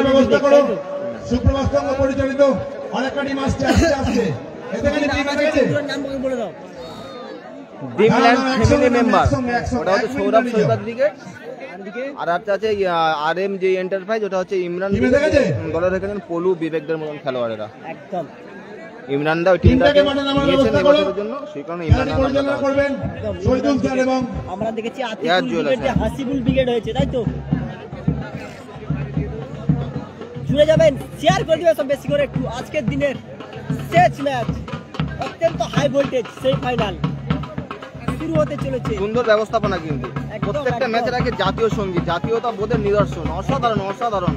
খাওয়ার ব্যবস্থা করো। সুপ্রভাত সংঘ পরিচালিত অনেকটা টিম আসছে আসছে। এতে কি নাম বলে দাও। ড্রিমল্যান্ড ফ্যামিলি মেম্বার, ওটা হচ্ছে সৌরভ সৈকত ব্রিগেড, আর একটা আছে RM যে এন্টারপ্রাইজ, ওটা হচ্ছে ইমরান দলে রেখেছেন পলু বিবেকদের মতন খেলোয়াড়েরা। একদম ইমরান দা ওই টিমটাকে নিয়েছেন এবছরের জন্য, সেই কারণে ইমরান দা করবেন। শহীদুল স্যার এবং আমরা দেখেছি আতিকুল ব্রিগেড, হাসিবুল ব্রিগেড হয়েছে, তাই তো? জুড়ে যাবেন, শেয়ার করে দিবেন সব বেশি করে একটু। আজকের দিনের শেষ ম্যাচ, অত্যন্ত হাই ভোল্টেজ সেমিফাইনাল শুরু হতে চলেছে। সুন্দর ব্যবস্থাপনা, কিন্তু প্রত্যেকটা ম্যাচের আগে জাতীয় সঙ্গীত, জাতীয়তা বোধের নিদর্শন, অসাধারণ অসাধারণ।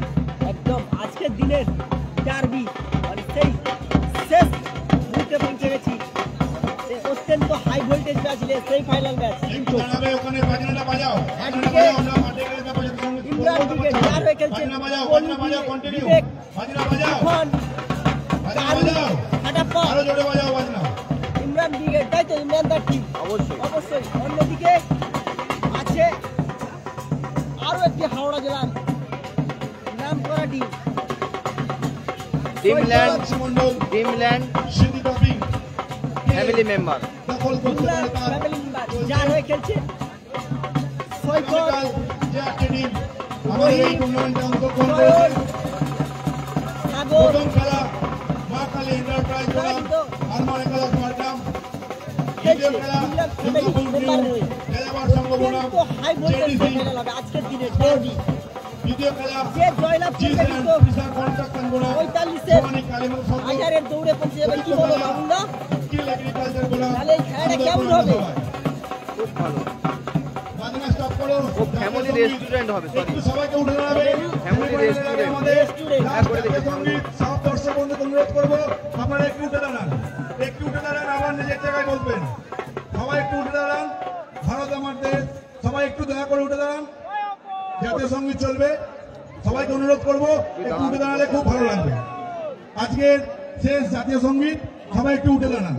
একদম আজকের দিনের ডার্বি, মানে সেই শেষ মুহূর্তে পৌঁছে গেছি। অত্যন্ত high voltage match, semifinal match. Imran brigade যার হয়ে খেলছেন বিবেক, ইমরান ব্রিগেড, তাই তো? ইমরান দার টিম অবশ্যই। অন্যদিকে আছে আরো একটি হাওড়া জেলার নাম করা টিম, ড্রিমল্যান্ড ফ্যামিলি মেম্বার, যার হয়ে খেলছে সৈকত, আজকের দিনে ডার্বি যে জয়লাভ করবে কিন্তু 45,000 দৌড়ে পৌঁছে যাবে। কি বলো বাবুদা, তাহলে এই খেলাটা কেমন হবে? খুব ভালো। ও ফ্যামিলি রেস্টুরেন্ট হবে, সরি ফ্যামিলি রেস্টুরেন্ট। সব দর্শক বন্ধুকে অনুরোধ করবো, আপনারা একটু উঠে দাঁড়ান, আবার নিজের জায়গায় বলবেন। সবাই একটু উঠে দাঁড়ান, ভারত আমার দেশ, সবাই একটু দয়া করে উঠে দাঁড়ান। জাতীয় সঙ্গীত চলবে, সবাইকে অনুরোধ করবো একটু উঠে দাঁড়ালে খুব ভালো লাগবে। আজকের শেষ জাতীয় সঙ্গীত, সবাই একটু উঠে দাঁড়ান।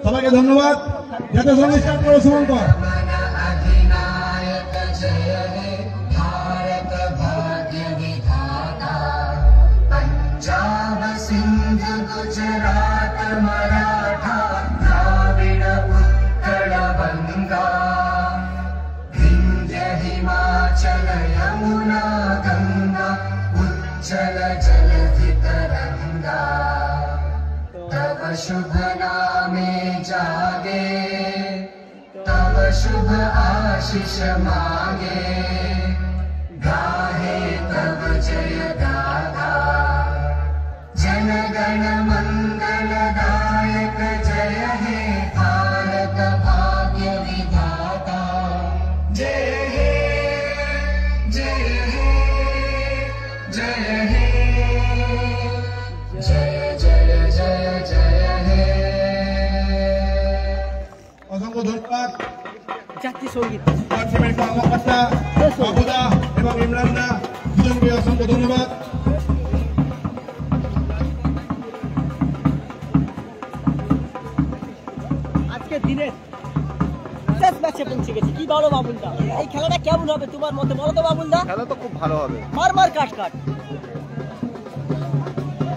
সবাইকে ধন্যবাদ। জাতীয় সঙ্গীত স্টার্ট করো শুভঙ্কর। पंजाब सिंध गुजरात मराठा द्राविड उत्कल बंगा विंध्य हिमाचल यमुना गंगा उज्जल जलधि तरंगा तव शुभ नामे जागे तव शुभ आशीष मांगे गाहे तव जय गाथा जन गण मंगल दायक जय हे भारत भाग्य विधाता जय हे जय हे जय हे जय जय जय जय हे। অসংখ্য ধন্যবাদ জাতীয় সঙ্গীত কর্মকর্তা বাবুদা এবং ইমরান দা দুজনকে অসংখ্য ধন্যবাদ। আজকের দিনের শেষ ম্যাচে পৌঁছে গেছি। কি বলো বাবুলদা, এই খেলাটা কেমন হবে তোমার মতে? বলো তো বাবুলদা। খেলা তো খুব ভালো হবে। মার কাট কাট।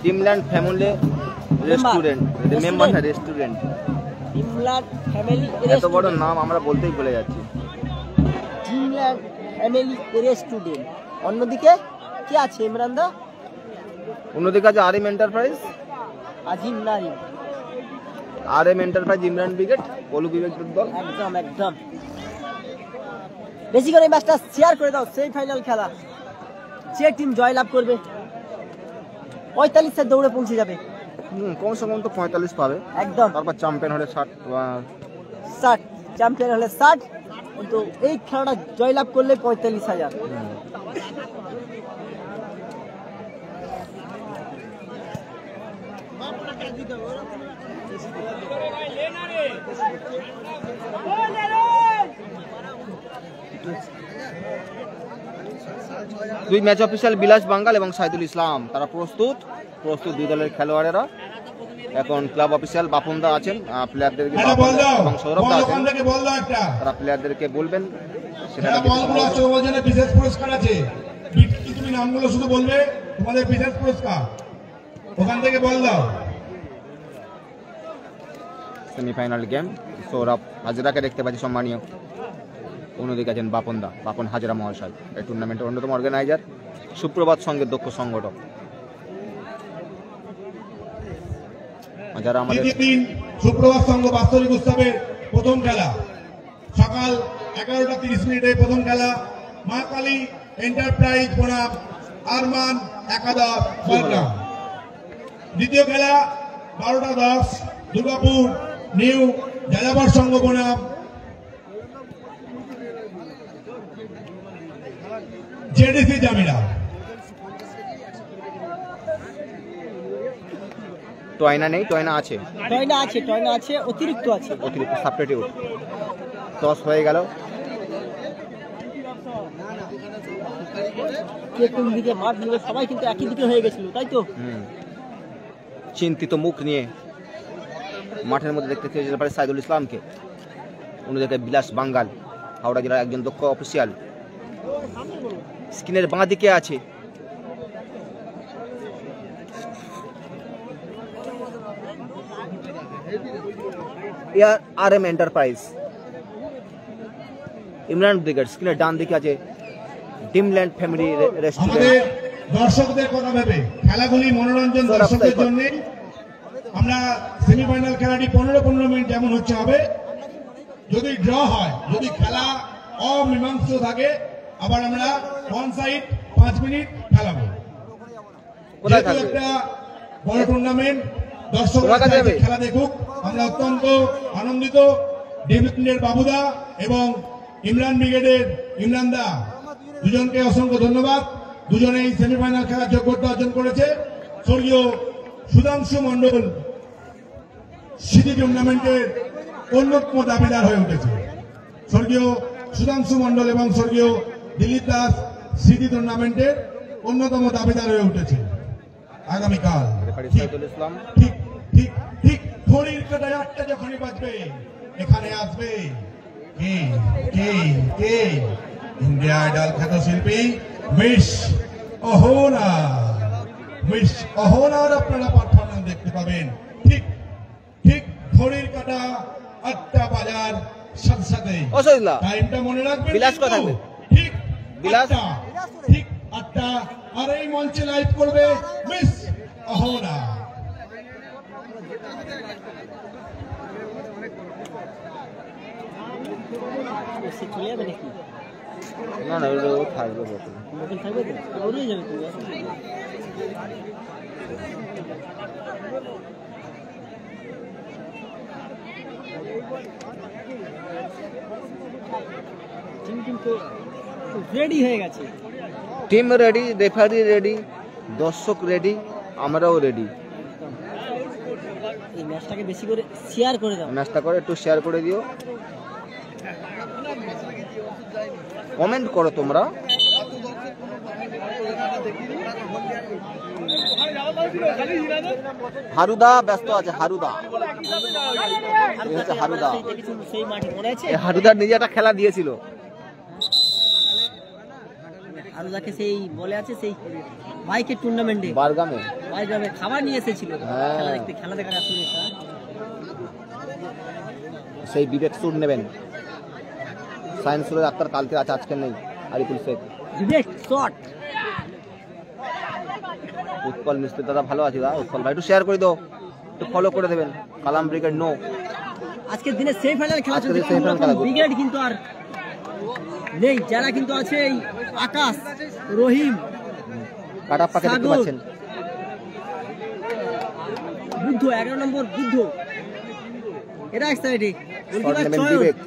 ড্রিমল্যান্ড ফ্যামিলি রেস্টুরেন্ট, মেম্বার না রেস্টুরেন্ট, ড্রিমল্যান্ড ফ্যামিলি এত বড় নাম আমরা বলতেই ভুলে যাচ্ছি। Dreamland family restaurant. অন্যদিকে কি আছে ইমরান দা? অন্যদিকে আছে RM এন্টারপ্রাইজ, আজিম নারিম, RM এন্টারপ্রাইজ, ইমরান ব্রিগেড, পলু বিবেকদের দল। একদম একদম। বেশি করে ম্যাচটা শেয়ার করে দাও। সেই ফাইনাল খেলা, যে টিম জয়লাভ করবে 45 দৌড়ে পৌঁছে যাবে। কমসে কম তো 45 পাবে একদম। তারপর চ্যাম্পিয়ন হলে 60, চ্যাম্পিয়ন হলে 60, কিন্তু এই খেলাটা জয়লাভ করলে 45,000। দুই ম্যাচ অফিসিয়াল বিলাস বাঙ্গাল এবং সাইদুল ইসলাম, তারা প্রস্তুত দুই দলের খেলোয়াড়েরা। এখন ক্লাব অফিসিয়াল বাপনদা আছেন, প্লেয়ারদেরকে এবং সৌরভদা আছেন, তারা প্লেয়ারদেরকে বলবেন সেটা। বিশেষ পুরস্কার আছে, বিজেপি নামগুলো শুধু বলবে, তোমাদের বিশেষ পুরস্কার ওখান থেকে বল দাও। সেমিফাইনাল গেম সৌরভ হাজরাকে দেখতে পাচ্ছি সম্মানীয়, অন্যদিকে আছেন বাপন হাজরা মহাশয়, এই টুর্নামেন্টের অন্যতম অর্গানাইজার, সুপ্রভাত সংঘের দক্ষ সংগঠক। যারা আমাদের দিন সুপ্রভাত সংঘ বাৎসরিক উৎসবের প্রথম খেলা সকাল 11:30 প্রথম খেলা মা কালী এন্টারপ্রাইজ বনাম আরমান একাদশ বলগ্রাম। দ্বিতীয় খেলা 12:10 দুর্গাপুর নিউ যাযাবর সংঘ বনাম জেডিসি জামিলা। টয়না নেই, টয়না আছে, টয়না আছে, অতিরিক্ত সাবস্টিটিউট। টস হয়ে গেল, কে কোন দিকে মাঠ নিবে সবাই কিন্তু একই দিকে হয়ে গেছিল, তাই তো? চিন্তিত মুখ নিয়ে মাঠের মধ্যে দেখতে পেয়েছিল পারে সাইদুল ইসলামকে, অন্যদিকে বিলাস বাঙ্গাল হাওড়া জেলার একজন দক্ষ অফিসিয়াল স্ক্রিনের বাঁ দিকে আছে। RM এন্টারপ্রাইজ ইমরান ব্রিগেড, স্ক্রিনের ডান দিকে আছে ডিমল্যান্ড ফ্যামিলি রেস্টুরেন্ট। আমাদের দর্শকদের কথা ভেবে খেলাগুলি মনোরঞ্জন দর্শকদের জন্য আমরা সেমিফাইনাল খেলাটি 15 মিনিট যেমন হচ্ছে হবে। যদি ড্র হয়, যদি খেলা অমীমাংসিত থাকে, আবার আমরা ওয়ান সাইড 5 মিনিট খেলাবো। যেহেতু একটা বড় টুর্নামেন্ট, দর্শকরা খেলা দেখুক, আমরা অত্যন্ত আনন্দিত। ডিমল্যান্ডের বাবুদা এবং ইমরান ব্রিগেডের ইমরান দা দুজনকে অসংখ্য ধন্যবাদ। দুজনেই সেমিফাইনাল খেলার যোগ্যতা অর্জন করেছে। স্বর্গীয় সুধাংশু মণ্ডল সিটি টুর্নামেন্টের অন্যতম দাবিদার হয়ে উঠেছে। স্বর্গীয় সুধাংশু মণ্ডল এবং স্বর্গীয় দিলীপ দাস সিটি টুর্নামেন্টের অন্যতম দাবিদার হয়ে উঠেছে। আগামীকাল ঠিক ঠিক ঠিক ঘড়ির কাঁটায় 8টা যখনই বাজবে, এখানে আসবে কে কে কে ইন্ডিয়া আইডল খ্যাত শিল্পী মিস অহনার আপনারা পারফরমেন্স দেখতে পাবেন। ঠিক ঠিক ঘড়ির কাঁটা 8টা বাজার সাথে সাথে টাইমটা মনে রাখবেন। ঠিক ঠিক 8টা। আর এই মঞ্চে লাইভ করবে মিস অহনা। চলে যাবে নাকি? না না, ও থাকবে, থাকবে তো, ওরই যাবে তুমি। কিন্তু রেডি হয়ে গেছে, টিম রেডি, রেফারি রেডি, দর্শক রেডি, আমরাও রেডি। এই ম্যাচটাকে বেশি করে শেয়ার করে দাও, ম্যাচটা করে একটু শেয়ার করে দিও, কমেন্ট করো তোমরা। হারুদা ব্যস্ত আছে, হারুদা হারুদার নিজে একটা খেলা দিয়েছিল। হারুদাকে সেই বলে আছে সেই বাইকের টুর্নামেন্টে বারগামে খাবার নিয়ে এসেছিল খেলা দেখার আসলে। সেই বিবেক সুর নেবেন, সায়েন্সুরের ডাক্তার কালকে আছে, আজকে নেই। আরিফুল শেখ, বিবেক শট, উৎপল মিস্ত্রি দাদা ভালো আছে। উৎপল ভাই একটু শেয়ার করে দাও, একটু ফলো করে দেবেন। কালাম ব্রিগেড নো, আজকের দিনে সেমিফাইনাল খেলা চলছে, ব্রিগেড কিন্তু আর নেই। যারা কিন্তু আছে এই আকাশ, রহিম, কাটাপ্পাকে দেখতে পাচ্ছেন, বুদ্ধ 11 নম্বর বুদ্ধ, এরা এক সাইডে বিবেক।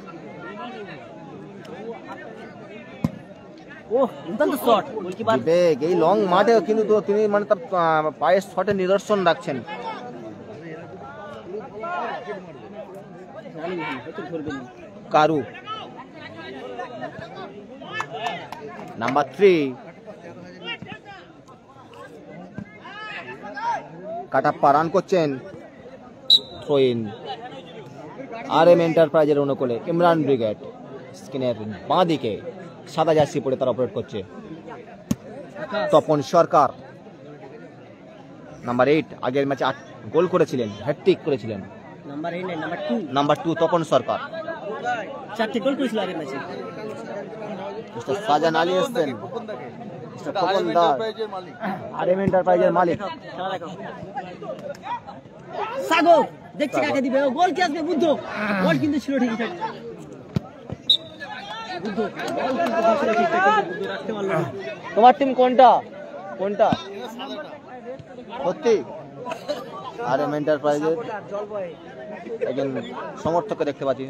বিবেক এই লং মাঠে কিন্তু তিনি মানে তার পায়ের শটে নিদর্শন রাখছেন। কারু নাম্বার 3, কাটাপ্পা রান করছেন। থ্রোইন RM এন্টারপ্রাইজের অনুকূলে ইমরান ব্রিগেড, স্ক্রিনের বাঁ দিকে সাদা জার্সি পরে তারা অপারেট করছে। তপন সরকার। নাম্বার 8 আগের ম্যাচে 8 গোল করেছিলেন, হ্যাটট্রিক করেছিলেন। নাম্বার 8 নাই, নাম্বার 2। নাম্বার 2 তপন সরকার। 4টে গোল করেছিল আগের ম্যাচে। মিস্টার সাজান আলী এসেছেন, মিস্টার তপন দাস আরএম এন্টারপ্রাইজের মালিক। সাগর দেখছে কাকে দিবে, ও গোল কি আসবে? বুদ্ধ গোল কিন্তু ছিল ঠিকঠাক। বুদ্ধ গোল কিন্তু ছিল ঠিকঠাক, বুদ্ধ রাখতে পারলো না। তোমার টিম কোনটা? কোনটা? সত্যি আরএম এন্টারপ্রাইজের একজন সমর্থককে দেখতে পাচ্ছি।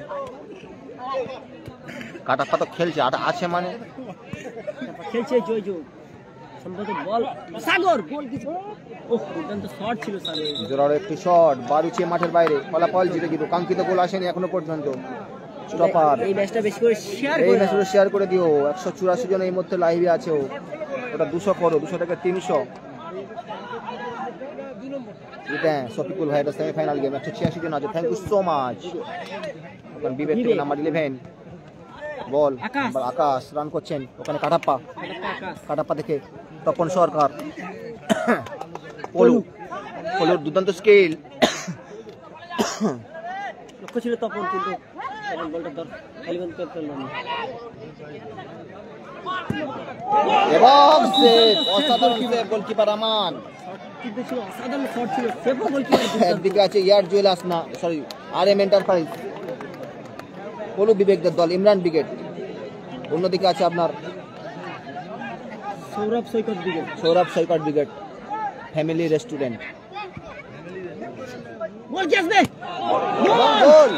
কাটা পাতা খেলছে, আছে মানে খেলছে জয় জয় সম্ভবত বল। সাগর গোল কিছু, ওহ দুর্দান্ত শট ছিল সাগর। জোরালো একটি শট বারুচিয়ে মাঠের বাইরে, ফলাফল জিতে কিন্তু কাঙ্ক্ষিত গোল আসেনি এখনো পর্যন্ত। স্টপার এই ম্যাচটা বেশি করে শেয়ার এই করে ম্যাচগুলো শেয়ার করে দিও। 184 জন এই মধ্যে লাইভে আছে, ওটা 200 করো, 200 থেকে 300। এটা শফিকুল ভাই, এটা সেমিফাইনাল গেম, 186 জন আছে। Thank you so much. ওখানে বিবেক থেকে নাম্বার 11 বল, নাম্বার আকাশ রান করছেন, ওখানে কাটাপ্পা, কাটাপ্পা থেকে তপন সরকার, পলু, পলুর দুর্দান্ত স্কিল। লক্ষ্য ছিল তপন, কিন্তু তপন বলটা ধর এলিভেন করতে পারল না। এবং সেভ, অসাধারণ সেভ গোলকিপার আমান। কিন্তু ছিল অসাধারণ শট ছিল, সেভও গোলকিপার। একদিকে আছে ইয়ার জুয়েলার্স, না সরি আরএম এন্টারপ্রাইজ, পলু বিবেকদের দল, ইমরান ব্রিগেড। অন্যদিকে আছে আপনার সৌরভ সৈকত ব্রিগেড, সৌরভ সৈকত ব্রিগেড, ফ্যামিলি রেস্টুরেন্ট। গোল কি আসবে? গোল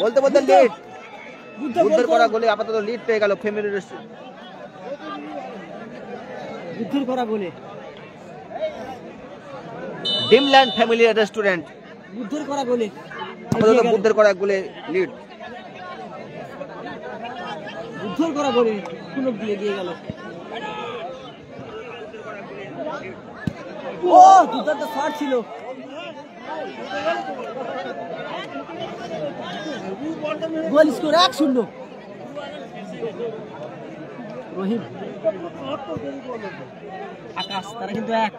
বলতে বলতে লিড, বুদ্ধের করা গোল, গোলে আপাতত লিড পেয়ে গেল ফ্যামিলি রেস্টুরেন্ট। বুদ্ধের করা গোলে ডিমল্যান্ড ফ্যামিলি রেস্টুরেন্ট বুদ্ধের করা গোলে আপাতত বুদ্ধের করা গোলে লিড। বুদ্ধের করা গোলে পুনঃ দিয়ে গেল। ও দুর্দান্ত শট ছিল। Goal score 1-0। রহিম আকাশ, তারা কিন্তু 1।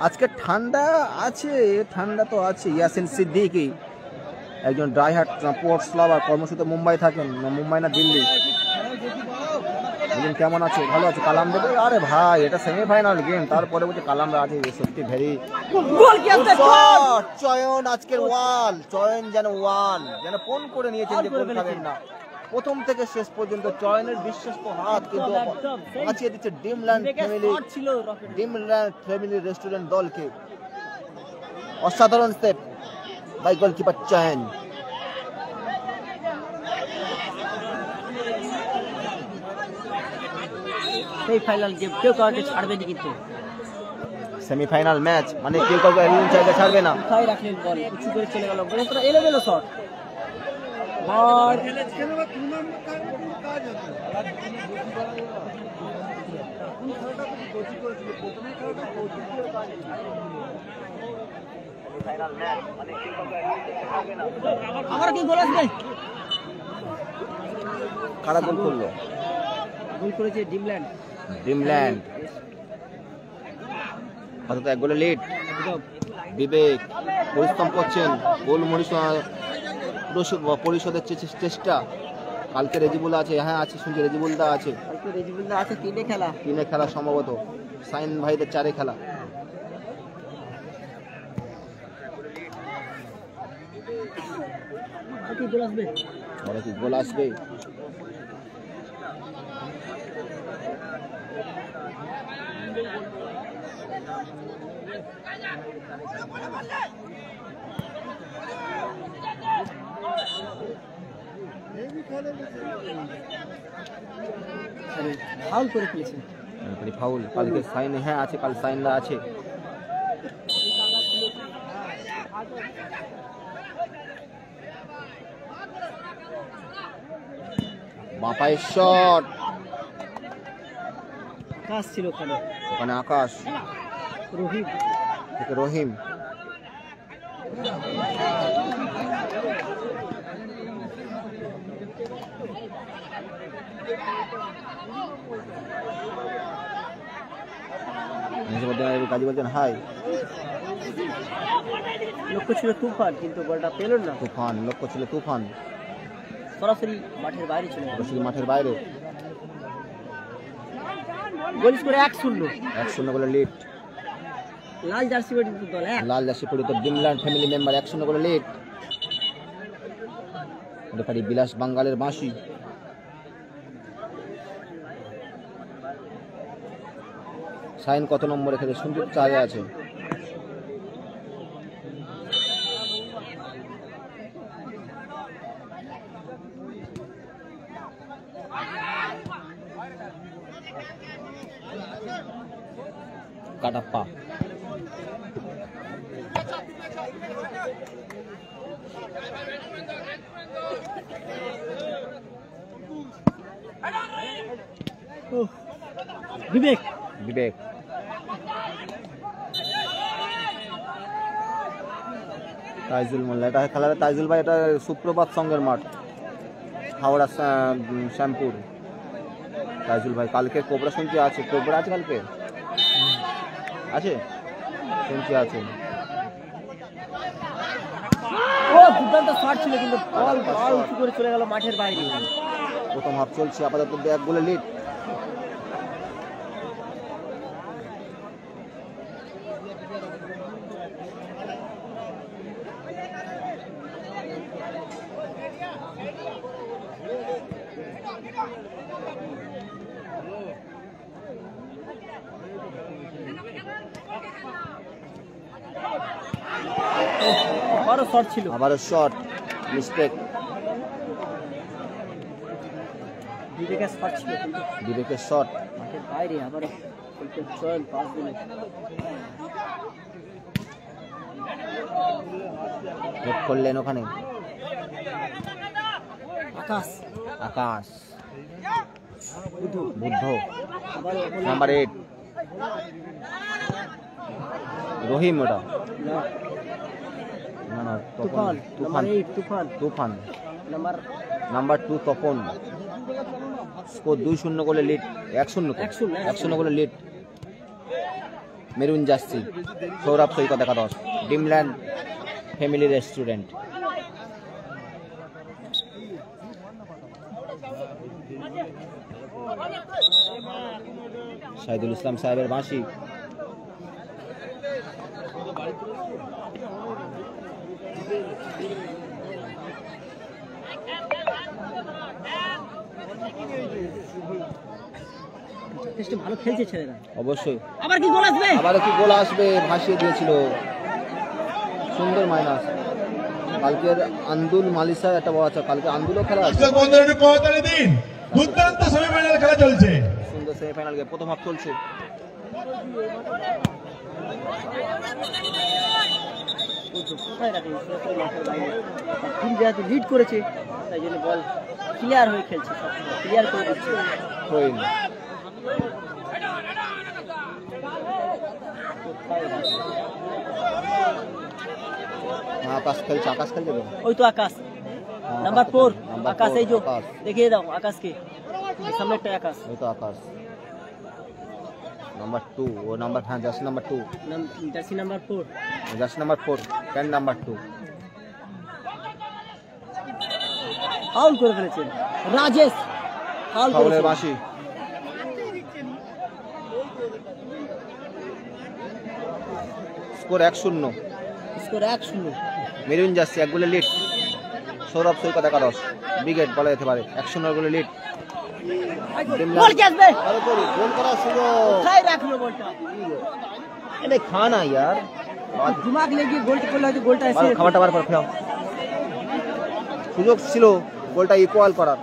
আজকে ঠান্ডা আছে, ঠান্ডা তো আছে। ইয়াসিন সিদ্দিকী একজন ড্রাইহার্ট স্পোর্টস লাভার, কর্মসূত্রে মুম্বাই থাকেন, মুম্বাই না দিল্লি। কেমন আছে? ভালো আছে। কালাম দেবে, আরে ভাই এটা সেমিফাইনাল গেম, তারপরে বলছে কালাম আছে, সত্যি ভেরি গোল কি আসবে? চয়ন আজকের ওয়াল, চয়ন যেন ওয়াল, যেন ফোন করে নিয়েছেন যে গোল খাবেন না। প্রথম থেকে শেষ পর্যন্ত চয়নের বিশ্বস্ত হাত কিন্তু বাঁচিয়ে দিচ্ছে ডিমল্যান্ড ফ্যামিলি, ছিল রকেট। ডিমল্যান্ড ফ্যামিলি রেস্টুরেন্ট দলকে। অসাধারণ স্টেপ বাই গোলকিপার চয়ন। সেই ফাইনাল গেম কেউ কাউকে ছাড়বেনি, কিন্তু সেমিফাইনাল ম্যাচ মানে কেউ কাউকে একজন জায়গা ছাড়বে না। কোথায় রাখলেন বল, উঁচু করে চলে গেল, বলে তোরা এলোমেলো শট। আর আবার কি গোল আসবে? কারা গোল করলো? গোল করেছে ডিমল্যান্ড। ডিমল্যান্ড অন্তত এক গোলে লিড। একদম বিবেক পরিশ্রম করছেন, গোল পরিশোধের চেষ্টা। কালকে রেজিবুল আছে, হ্যাঁ আছে শুনছি, রেজিবুলদা আছে, কালকে রেজিবুলদা আছে। 3 খেলা, 3 খেলা সম্ভবত, সাইন ভাইদের 4 খেলা। কি গোল আসবে? বলে কি গোল আসবে? ফাউল করে ফেলেছে। ফাউল কালকে সাইন, হ্যাঁ আছে, কাল সাইনরা আছে। বাপায়ের শট, আকাশ ছিল ওখানে, ওখানে আকাশ রহিম থেকে রহিম। কাজী বলছেন হাই। লক্ষ্য ছিল তুফান, কিন্তু বলটা পেল না। তুফান, লক্ষ্য ছিল তুফান, সরাসরি মাঠের বাইরে ছিল। সরাসরি মাঠের বাইরে। Goal score 1-0। 1-0 গোলে লিড। লাল জার্সি পরিহিত দল, লাল জার্সি পরিহিত ড্রিমল্যান্ড ফ্যামিলি মেম্বার 1-0 গোলে লিড। রেফারি বিলাস বাঙ্গালের বাঁশি। সাইন কত নম্বর এখানে? সঞ্জিত 4-এ আছে। কাটাপ্পা, বিবেক, বিবেক, তাইজুল মোল্লা। এটা খেলাটা তাইজুল ভাই, এটা সুপ্রভাত সঙ্গের মাঠ, হাওড়া শ্যামপুর। তাইজুল ভাই কালকে কোবরা শুনছি আছে, কোবরা আছে কালকে, আছে শুনছি আছে। ও দুর্দান্ত শট ছিল, কিন্তু বল উঁচু করে চলে গেল মাঠের বাইরে। প্রথম হাফ চলছে, আপাতত 1 গোলে লিড। আবারও শট ছিল, আবারও শট, মিস্টেক। বিবেকের শট ছিল, কিন্তু বিবেকের শট মাঠের বাইরে। আবারও চল পাস দিল, হেড করলেন ওখানে আকাশ। আকাশ, বুদ্ধ, বুদ্ধ, আবারও নাম্বার 8 রহিম। ওটা না, না না, তুফান, তুফান, নাম্বার 8 তুফান, তুফান, নাম্বার 2 তপন। স্কোর 2-0 গোলে লিড। 1-0 গোলে লিড। মেরুন জার্সি, সৌরভ সৈকত 11, ড্রিমল্যান্ড ফ্যামিলি রেস্টুরেন্ট। শাহিদুল ইসলাম সাহেবের বাঁশি। ভালো খেলছে ছেলেরা, অবশ্যই। আবার কি গোল আসবে? আবারও কি গোল আসবে? ভাসিয়ে দিয়েছিল, সুন্দর মাইনাস। কালকের আন্দুল মালিসা একটা বড় আছে, কালকে আন্দুলও খেলা আছে। দুর্দান্ত সেমিফাইনাল খেলা চলছে, সুন্দর সেমিফাইনাল গেম। প্রথম হাফ চলছে। লিড করেছে, তাই জন্য বল ক্লিয়ার হয়ে খেলছে, ক্লিয়ার করে দিচ্ছে। আকাশ খেলছে, আকাশ খেলছে তো, ওই তো আকাশ, নাম্বার 4 আকাশ। এই যে দেখিয়ে দাও আকাশকে, সামনে একটা আকাশ, ওই তো আকাশ। নাম্বার 2, ও নাম্বার, হ্যাঁ jersey number 2, jersey number 4, jersey number 4, pant number 2। Foul করে ফেলেছেন রাজেশ, ফাউলের বাঁশি। Score 1-0, score 1-0। মেরুন জার্সি 1 গোলে লিড। সৌরভ সৈকত 11, ব্রিগেড বলা যেতে পারে। 1-0 গোলে লিড। বল কি আসবে? গোল করার সুযোগ, কোথায় রাখলো বলটা? এটা খানা ইয়ার, দিমাগ লেগে গোলটা করলে হয়তো গোলটা এসে খাবারটা বার করে ফেরাও। সুযোগ ছিল গোলটা ইকুয়াল করার।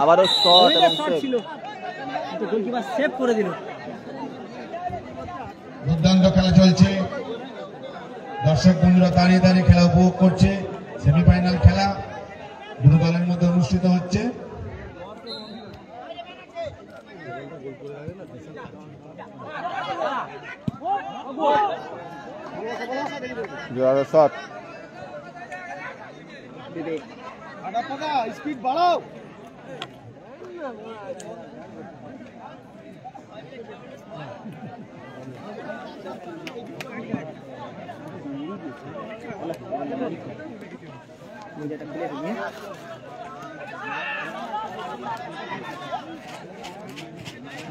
আবারও শট এবং ছিল, কিন্তু গোলকিপার সেভ করে দিল। দুর্দান্ত খেলা চলছে, দর্শক বন্ধুরা দাঁড়িয়ে দাঁড়িয়ে খেলা উপভোগ করছে। সেমিফাইনাল খেলা দুটো দলের মধ্যে অনুষ্ঠিত হচ্ছে। জোরালো শট। স্পিড বাড়াও।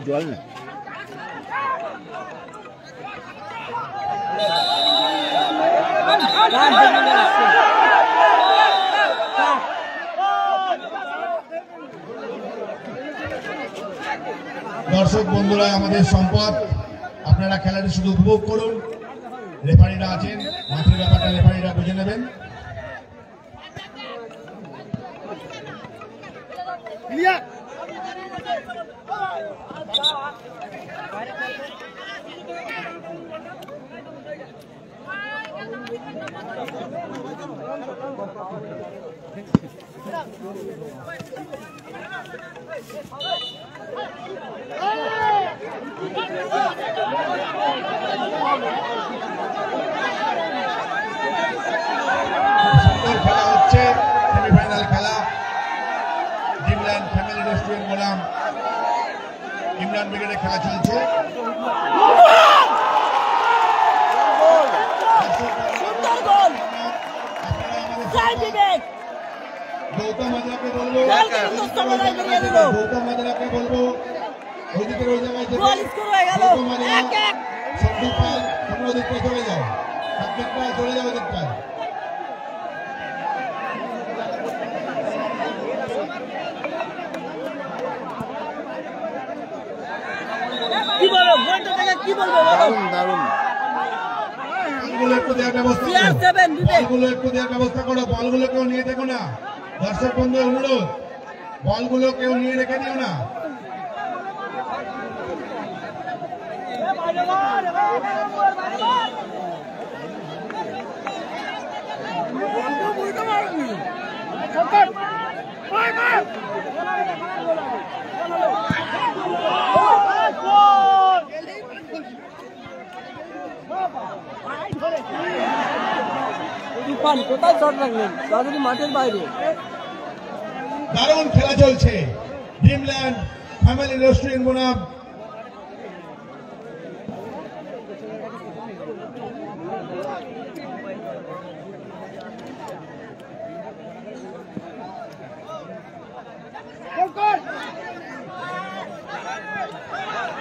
জল না দর্শক বন্ধুরা, আমাদের সম্পদ, আপনারা খেলাটি শুধু উপভোগ করুন। রেফারিরা আছেন, মাঠের ব্যাপারটা রেফারিরা বুঝে নেবেন। খেলা হচ্ছে সেমিফাইনাল খেলা। ড্রিমল্যান্ড ফ্যামিলি রেস্টুরেন্ট বনাম ইমরান ব্রিগেডের খেলা চলছে। গৌতম মাজরাকে বলবো ওইদিকে ওই জায়গায় গৌতম মাজরা, সন্দীপ পাল, তোমরা ওদিকটায় চলে যাও, সাব্বির পাল চলে যাও ওদিকটায়। দারুণ দারুণ। বলগুলো একটু দেওয়ার ব্যবস্থা করো, বলগুলো কেউ নিয়ে দেখো না। দর্শক বন্ধু অনুরোধ, বলগুলো কেউ নিয়ে রেখে দিও না। কোথায় শট রাখলেন? সরাসরি মাঠের বাইরে। দারুণ খেলা চলছে। ড্রিমল্যান্ড ফ্যামিলি রেস্টুরেন্ট বনাম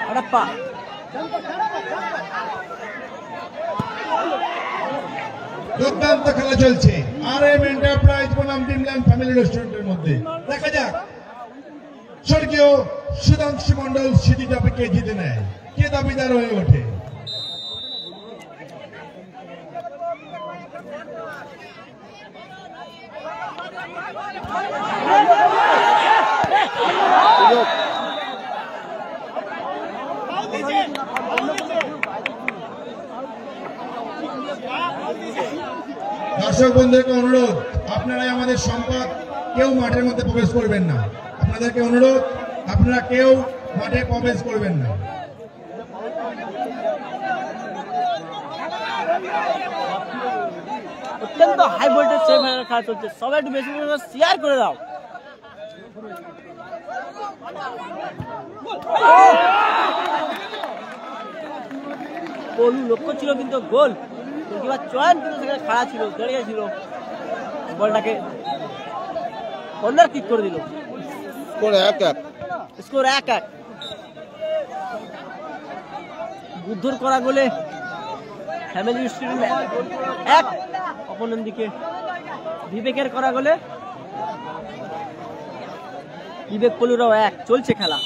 হড়প্পা। দুর্দান্ত খেলা চলছে RM এন্টারপ্রাইজ বনাম ড্রিমল্যান্ড ফ্যামিলি রেস্টুরেন্টের মধ্যে। দেখা যাক স্বর্গীয় সুধাংশু মন্ডল সিটি টপিকে জিতে নেয়, কে দাবিদার হয়ে ওঠে। দর্শক বন্ধুকে অনুরোধ, আপনারাই আমাদের সম্পদ, কেউ মাঠের মধ্যে প্রবেশ করবেন না। আপনাদেরকে অনুরোধ, আপনারা কেউ মাঠে প্রবেশ করবেন না। অত্যন্ত হাই ভোল্টেজ সেমিফাইনাল খেলা চলছে, সবাই একটু বেশি বেশি শেয়ার করে দাও। গোল লক্ষ্য ছিল কিন্তু গোল, গোলকিপার চয়ন কিন্তু সেখানে খাড়া ছিল, দাঁড়িয়ে ছিল, বলটাকে কর্নার কিক করে দিল। স্কোর 1-1। স্কোর 1-1। বুদ্ধর করা গোলে ফ্যামিলি রেস্টুরেন্ট 1, অপোনেন্ট দিকে বিবেকের করা গোলে বিবেক পলুরাও 1। চলছে খেলা,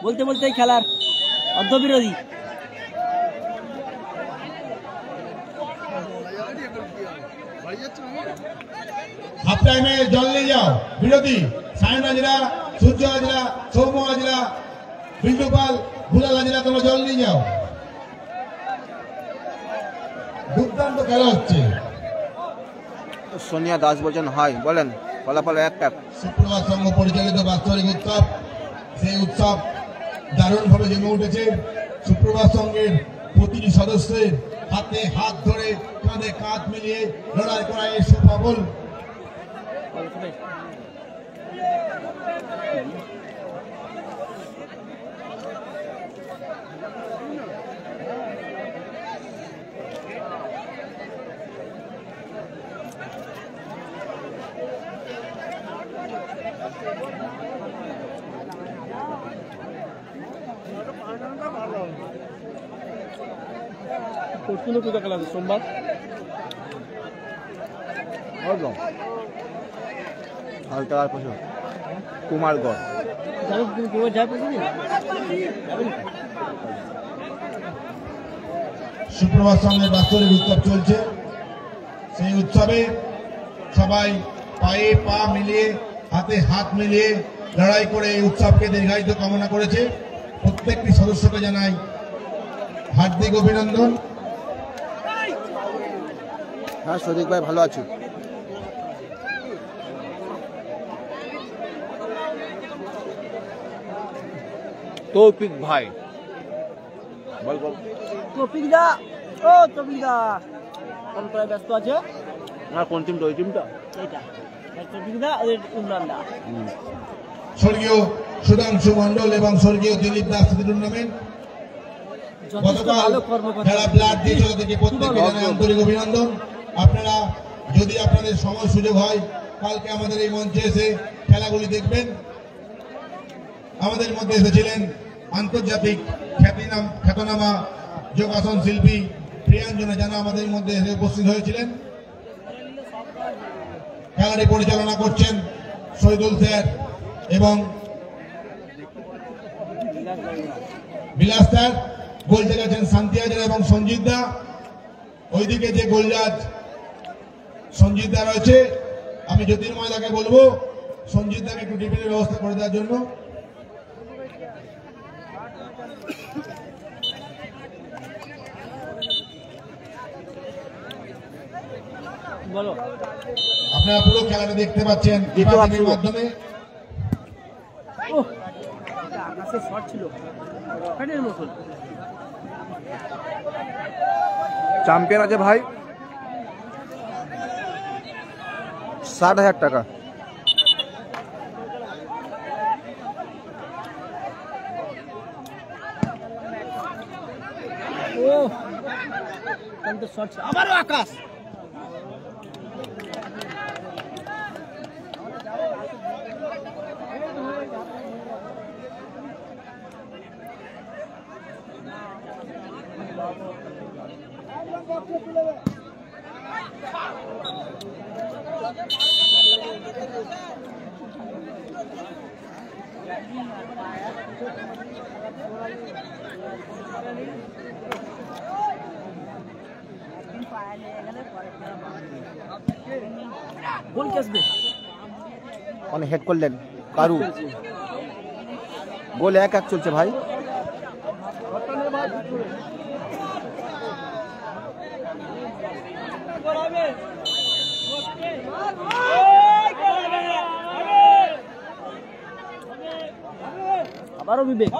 বলতে বলতেই খেলার অর্ধবিরোধী। হাফ টাইমে জল নিয়ে যাও বিরোধী। সায়ন হাজরা, সূর্য হাজরা, সৌম্য হাজরা, বিন্দু পাল, ভুলাল হাজরা, তোমরা জল নিয়ে যাও। দুর্দান্ত খেলা হচ্ছে। সোনিয়া দাস বলছেন হয়, বলেন ফলাফল 1-1। শুক্রবার সংঘ পরিচালিত বাৎসরিক উৎসব, সেই উৎসব দারুণভাবে জমে উঠেছে। শুক্রবার সংঘের প্রতিটি সদস্যের হাতে হাত ধরে কাঁধে কাঁধ মিলিয়ে লড়াই করা এই সফল কোটকুলো কোথা খেলা আছে সোমবার একদম হালতার পাশে কুমারগড় জানো তুমি কোথায় যাবে যাবেন সুপ্রভাত সঙ্গে বাৎসরিক উৎসব চলছে। সেই উৎসবে সবাই পায়ে পা মিলিয়ে হাতে হাত মিলিয়ে লড়াই করে এই উৎসবকে দীর্ঘায়িত কামনা করেছে। প্রত্যেকটি সদস্যকে জানাই হার্দিক অভিনন্দন। হ্যাঁ সদিক ভাই ভালো আছি। তৌফিক ভাই বল বল। তৌফিকদা ও তৌফিকদা কোন করে ব্যস্ত আছে না কোন টিমটা ওই টিমটা এইটা তৌফিকদা আর ইমরানদা স্বর্গীয় সুধাংশু মণ্ডল এবং স্বর্গীয় দিলীপ দাস স্মৃতি টুর্নামেন্ট গতকাল যারা ব্লাড দিয়েছিল তাদেরকে প্রত্যেককে জানাই আন্তরিক অভিনন্দন। আপনারা যদি আপনাদের সময় সুযোগ হয় কালকে আমাদের এই মঞ্চে এসে খেলাগুলি দেখবেন। আমাদের মধ্যে এসেছিলেন আন্তর্জাতিক খ্যাতনামা যোগাসন শিল্পী প্রিয়াঞ্জনা জানা আমাদের মধ্যে এসে উপস্থিত হয়েছিলেন। খেলাটি পরিচালনা করছেন শহীদুল স্যার এবং বিলাস স্যার। গোলতে গেছেন শান্তি হাজার এবং সঞ্জিত দা। ওইদিকে যে গোলজাজ সঞ্জিত দা রয়েছে, আমি জ্যোতির্ময় দাকে বলবো সঞ্জিত দাকে একটু টিফিনের ব্যবস্থা করে দেওয়ার জন্য। বলো আপনারা পুরো খেলাটা দেখতে পাচ্ছেন ইউটিউবের মাধ্যমে। ওহ এটা আকাশে শট ছিল কাটের মতন। চ্যাম্পিয়ন আছে ভাই 60,000 টাকা। ও কিন্তু শট আবারও আকাশ গোল কেসবে অনেক হেড করলেন কারু। গোল 1-1 চলছে ভাই। আবারও বিবেক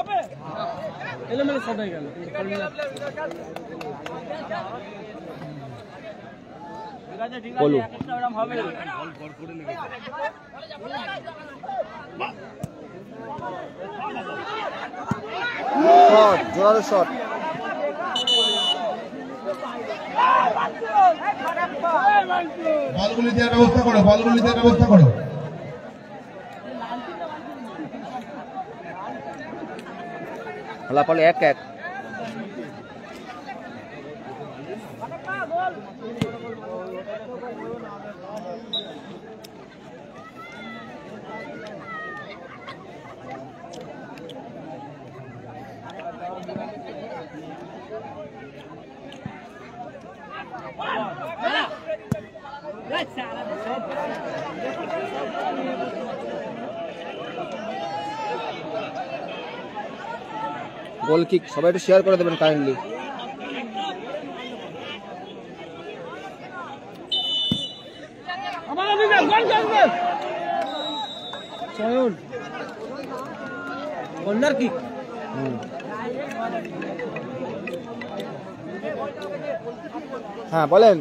এলোমেলো শট হয়ে গেল। বলো শট জোরালো শট। বলগুলি দেওয়ার ব্যবস্থা করো, বলগুলি দেওয়ার ব্যবস্থা করো। ফলাফল 1-1। গোল কিক সবাই একটু শেয়ার করে দেবেন কাইন্ডলি। কর্নার কিক হ্যাঁ বলেন।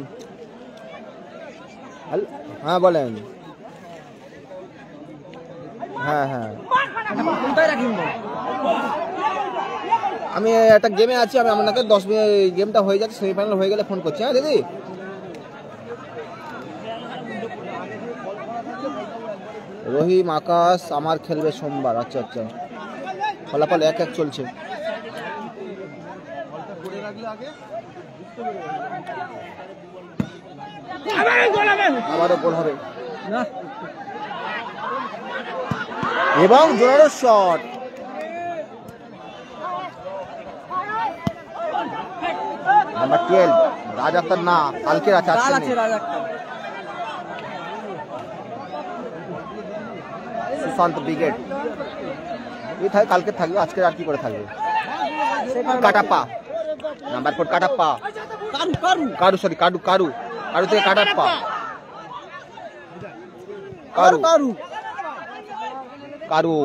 হ্যাঁ বলেন। হ্যাঁ হ্যাঁ আমি একটা গেমে আছি, আমি আপনাকে 10 মিনিট গেমটা হয়ে যাচ্ছে, সেমিফাইনাল হয়ে গেলে ফোন করছি। হ্যাঁ দিদি। রহিম আকাশ আমার খেলবে সোমবার। আচ্ছা আচ্ছা, ফলাফল 1-1 চলছে। আবারও গোল হবে এবং জোরালো শট। নাম্বার 12 রাজ আক্তার না, কালকে আছে সুশান্ত ব্রিগেড। এই থাকে কালকে থাকবে, আজকে আর কি করে থাকবে। কাটাপ্পা নাম্বার 4 কাটাপ্পা, কারু সরি কারু কারু কারু থেকে কাটাপ্পা, কারু কারু কারু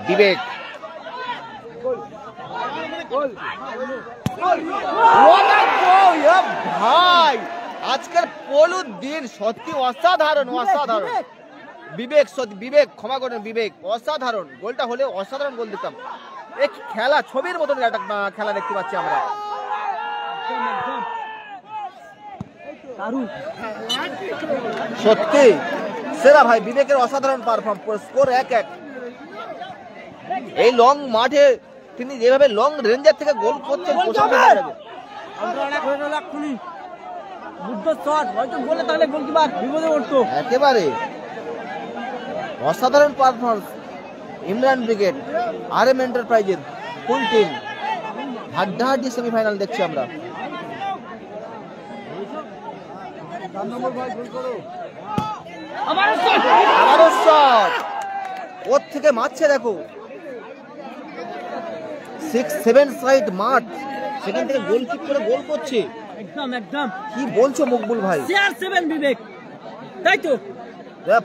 বিবেক, ভাই আজকের পলুর দিন সত্যি অসাধারণ অসাধারণ। বিবেক সত্যি, বিবেক ক্ষমা করেন বিবেক, অসাধারণ গোলটা হলে অসাধারণ গোল দিতাম। এক খেলা ছবির মতন একটা খেলা দেখতে পাচ্ছি আমরা। সত্যি সেরা ভাই, বিবেকের অসাধারণ পারফর্ম। স্কোর 1-1। এই লং মাঠে তিনি যেভাবে লং রেঞ্জের থেকে গোল করছেন একেবারে অসাধারণ পারফরমেন্স। ইমরান ব্রিগেড RM এন্টারপ্রাইজের ফুল টিম হাড্ডাহাড্ডি সেমিফাইনাল দেখছি আমরা। আবারও শট, ওর থেকে মারছে দেখো। 6-7 সাইড মাঠ, সেখান থেকে গোল কিক করে গোল করছে। একদম একদম কি বলছো মকবুল ভাই? CR7 বিবেক, তাই তো?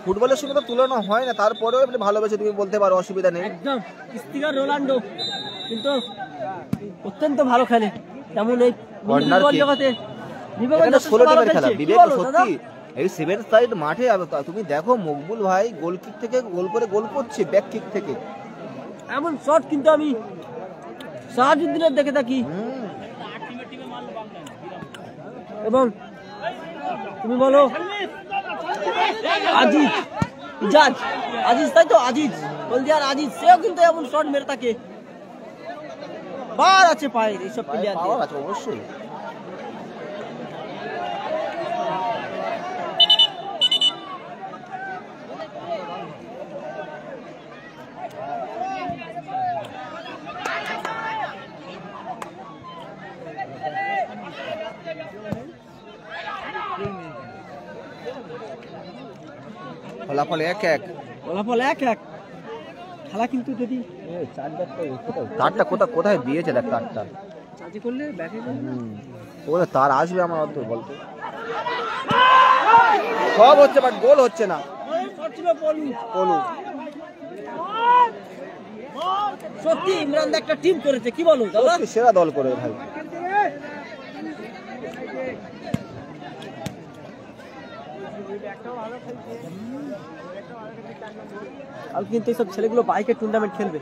ফুটবলের সঙ্গে তো তুলনা হয় না, তারপরেও আপনি ভালোবেসে তুমি বলতে পারো, অসুবিধা নেই। একদম স্টিকার রোনাল্ডো কিন্তু অত্যন্ত ভালো খেলে। তেমন এই কর্নার কিক জগতে এখানে 16 টিমের খেলা। বিবেক সত্যি এই 7 সাইড মাঠে তুমি দেখো মকবুল ভাই গোল কিক থেকে গোল করে গোল করছে, ব্যাক কিক থেকে। এমন শট কিন্তু আমি সাহাজুদ্দিনের দেখে থাকি। এবং তুমি বলো আজিজ, ইজাজ আজিজ, তাই তো? আজিজ বলদিয়ার আজিজ, সেও কিন্তু এমন শট মেরে থাকে। বার আছে পায়ের এইসব প্লেয়ার আছে অবশ্যই। ফলাফল 1-1। ফলাফল 1-1। খেলা কিন্তু যদি তারটা কোথায় দিয়েছে দেখ, তারটা চার্জি করলে ব্যাকে ওরে তার আসবে আমার অত বলতে সব হচ্ছে, বাট গোল হচ্ছে না। পলু সত্যি ইমরান একটা টিম করেছে, কি বলো দাদা? সেরা দল করে ভাই। কালকে কিন্তু এইসব ছেলেগুলো বাইকের টুর্নামেন্ট খেলবে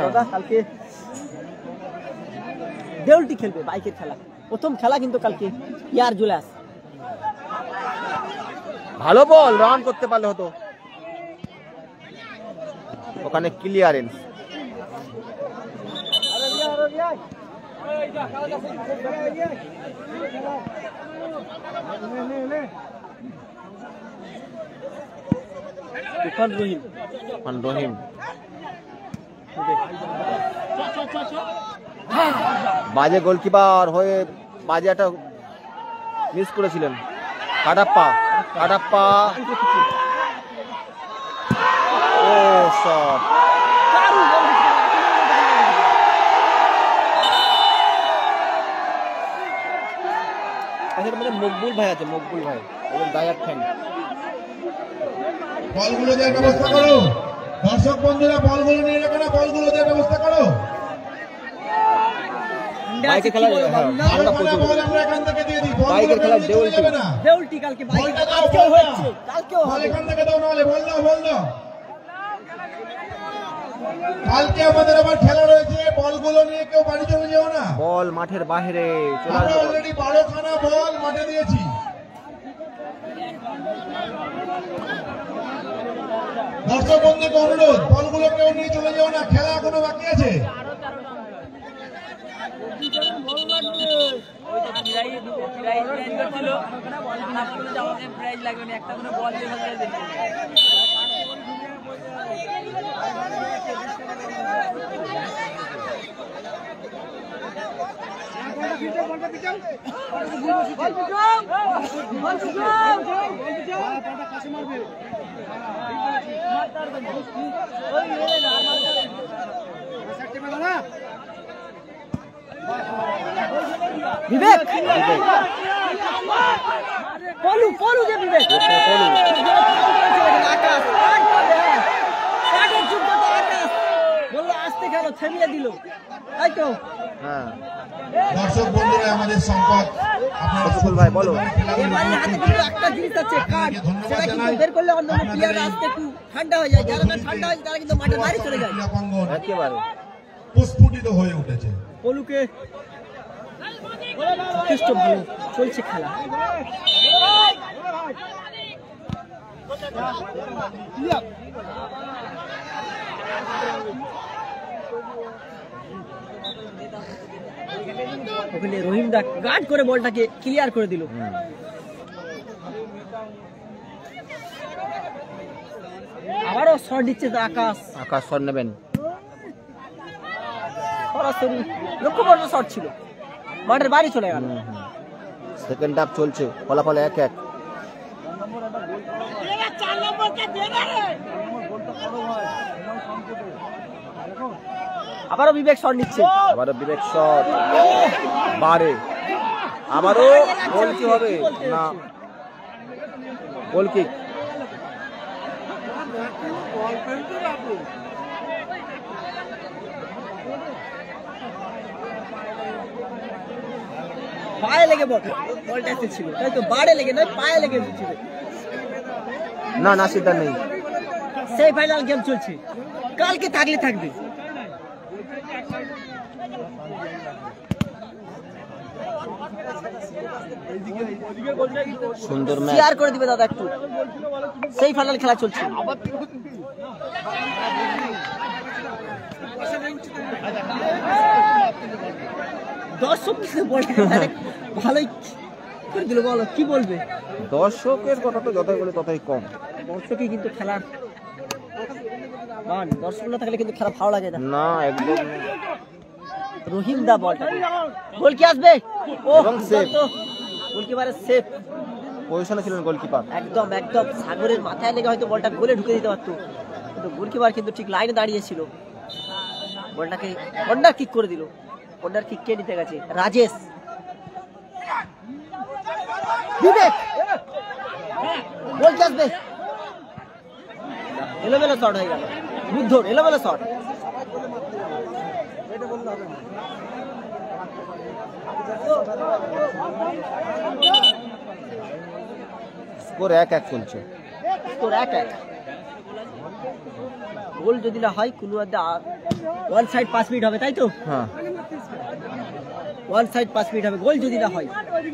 দাদা। কালকে দেউলটি খেলবে বাইকের খেলা, প্রথম খেলা কিন্তু কালকে ইয়ার জুলাস। ভালো বল, রান করতে পারলে হতো ওখানে। ক্লিয়ারেন্স রহিম বাজে গোলকিপার হয়ে বাজে একটা মিস করেছিলেন। কাটাপ্পা ও শট। মানে মকবুল ভাই আছে, মকবুল ভাই এবং দায়ার ফ্যান। বলগুলো দেওয়ার ব্যবস্থা করো, দর্শক বন্ধুরা বলগুলো নিয়ে রাখো না, বলগুলো দেওয়ার ব্যবস্থা করো। মাঠে আছে বাইকের কি খেলা, বলবো হ্যাঁ, না? আমরা প্রচুর। বল আমরা এখান থেকে দিয়ে দিই, বল বাইকের খেলার চলে দেউল যাবে টিম। না। দেউলটি কালকে বাইরে বলটা দাও, আজকেও বলটা। হচ্ছে, কালকেও বল হবে। এখান থেকে দাও, নাহলে বল দাও, বল দাও। কালকে আমাদের আবার খেলা রয়েছে, বলগুলো নিয়ে কেউ বাড়ি চলে যেও না। বল মাঠের বাইরে চলে আমরা আসবে। অলরেডি 12খানা বল মাঠে দিয়েছি। দর্শক বন্ধুকে অনুরোধ, বলগুলো কেউ নিয়ে চলে যেও না, খেলা এখনো বাকি আছে। বিবেক পলু পলু যে বিবেক আকাশ কাঠের যুদ্ধ তো আকাশ বললো আসতে খেলো থেমিয়ে দিল তাই তো হ্যাঁ দর্শক বন্ধুরা, আমাদের সম্পদ আপনারা শফিকুল ভাই বলো। এবারে হাতে কিন্তু একটা জিনিস আছে কাঠ, সেটা কিন্তু বের করলে অন্যান্য প্লেয়াররা আসতে একটু ঠান্ডা হয়ে যায়, যারা না ঠান্ডা হয় তারা কিন্তু মাঠের বাইরে চলে যায়। ক্রীড়াঙ্গন একেবারে প্রস্ফুটিত হয়ে উঠেছে। পলুকে যথেষ্ট ভালো চলছে খেলা। ওখানে রহিম দা গার্ড করে বলটাকে ক্লিয়ার করে দিল। আবারও শট দিচ্ছে তো আকাশ, আকাশ শট নেবেন। সরাসরি লক্ষ্যবর্ণ শট ছিল, মাঠের বাইরে চলে গেল। সেকেন্ড হাফ চলছে, ফলাফল 1-1। আবারও বিবেক শট নিচ্ছে, আবারও বিবেক শট বারে, আবারও গোল কি হবে না গোল কিক। পায়ে লেগে বলটা এসেছিল, তাই তো বাড়ে লেগে নয় পায়ে লেগে এসেছিল। না না সিদ্ধার নেই। সেই ফাইনাল গেম চলছে, কালকে থাকলে থাকবে। সুন্দর ম্যাচ। শেয়ার করে দিবে দাদা একটু, সেই ফাইনাল খেলা চলছে। দর্শক ভালোই করে দিল, বলো কি বলবে? দর্শকের কথা তো যতই বলে ততই কম। দর্শকই কিন্তু খেলার মান, দর্শক না থাকলে কিন্তু খেলা ভালো লাগে না। না একদম। রহিম দা বলটা গোল কি আসবে, ও এবং save। গোলকিপারের সেভ, পজিশনে ছিলেন গোলকিপার। একদম একদম সাগরের মাথায় লেগে হয়তো বলটা গোলে ঢুকে দিতে পারতো, কিন্তু গোলকিপার কিন্তু ঠিক লাইনে দাঁড়িয়েছিল, বলটাকে কর্নার কিক করে দিল। কর্নার কিক কে নিতে গেছে? রাজেশ। বিবেক গোল কি আসবে? এলোমেলো শট হয়ে গেল, বুদ্ধর এলোমেলো শট। স্কোর 1-1 চলছে। স্কোর 1-1। গোল যদি না হয় কোনো ওয়ান সাইড 5 মিনিট হবে, তাই তো? হ্যাঁ ওয়ান সাইড 5 মিনিট হবে, গোল যদি না হয়।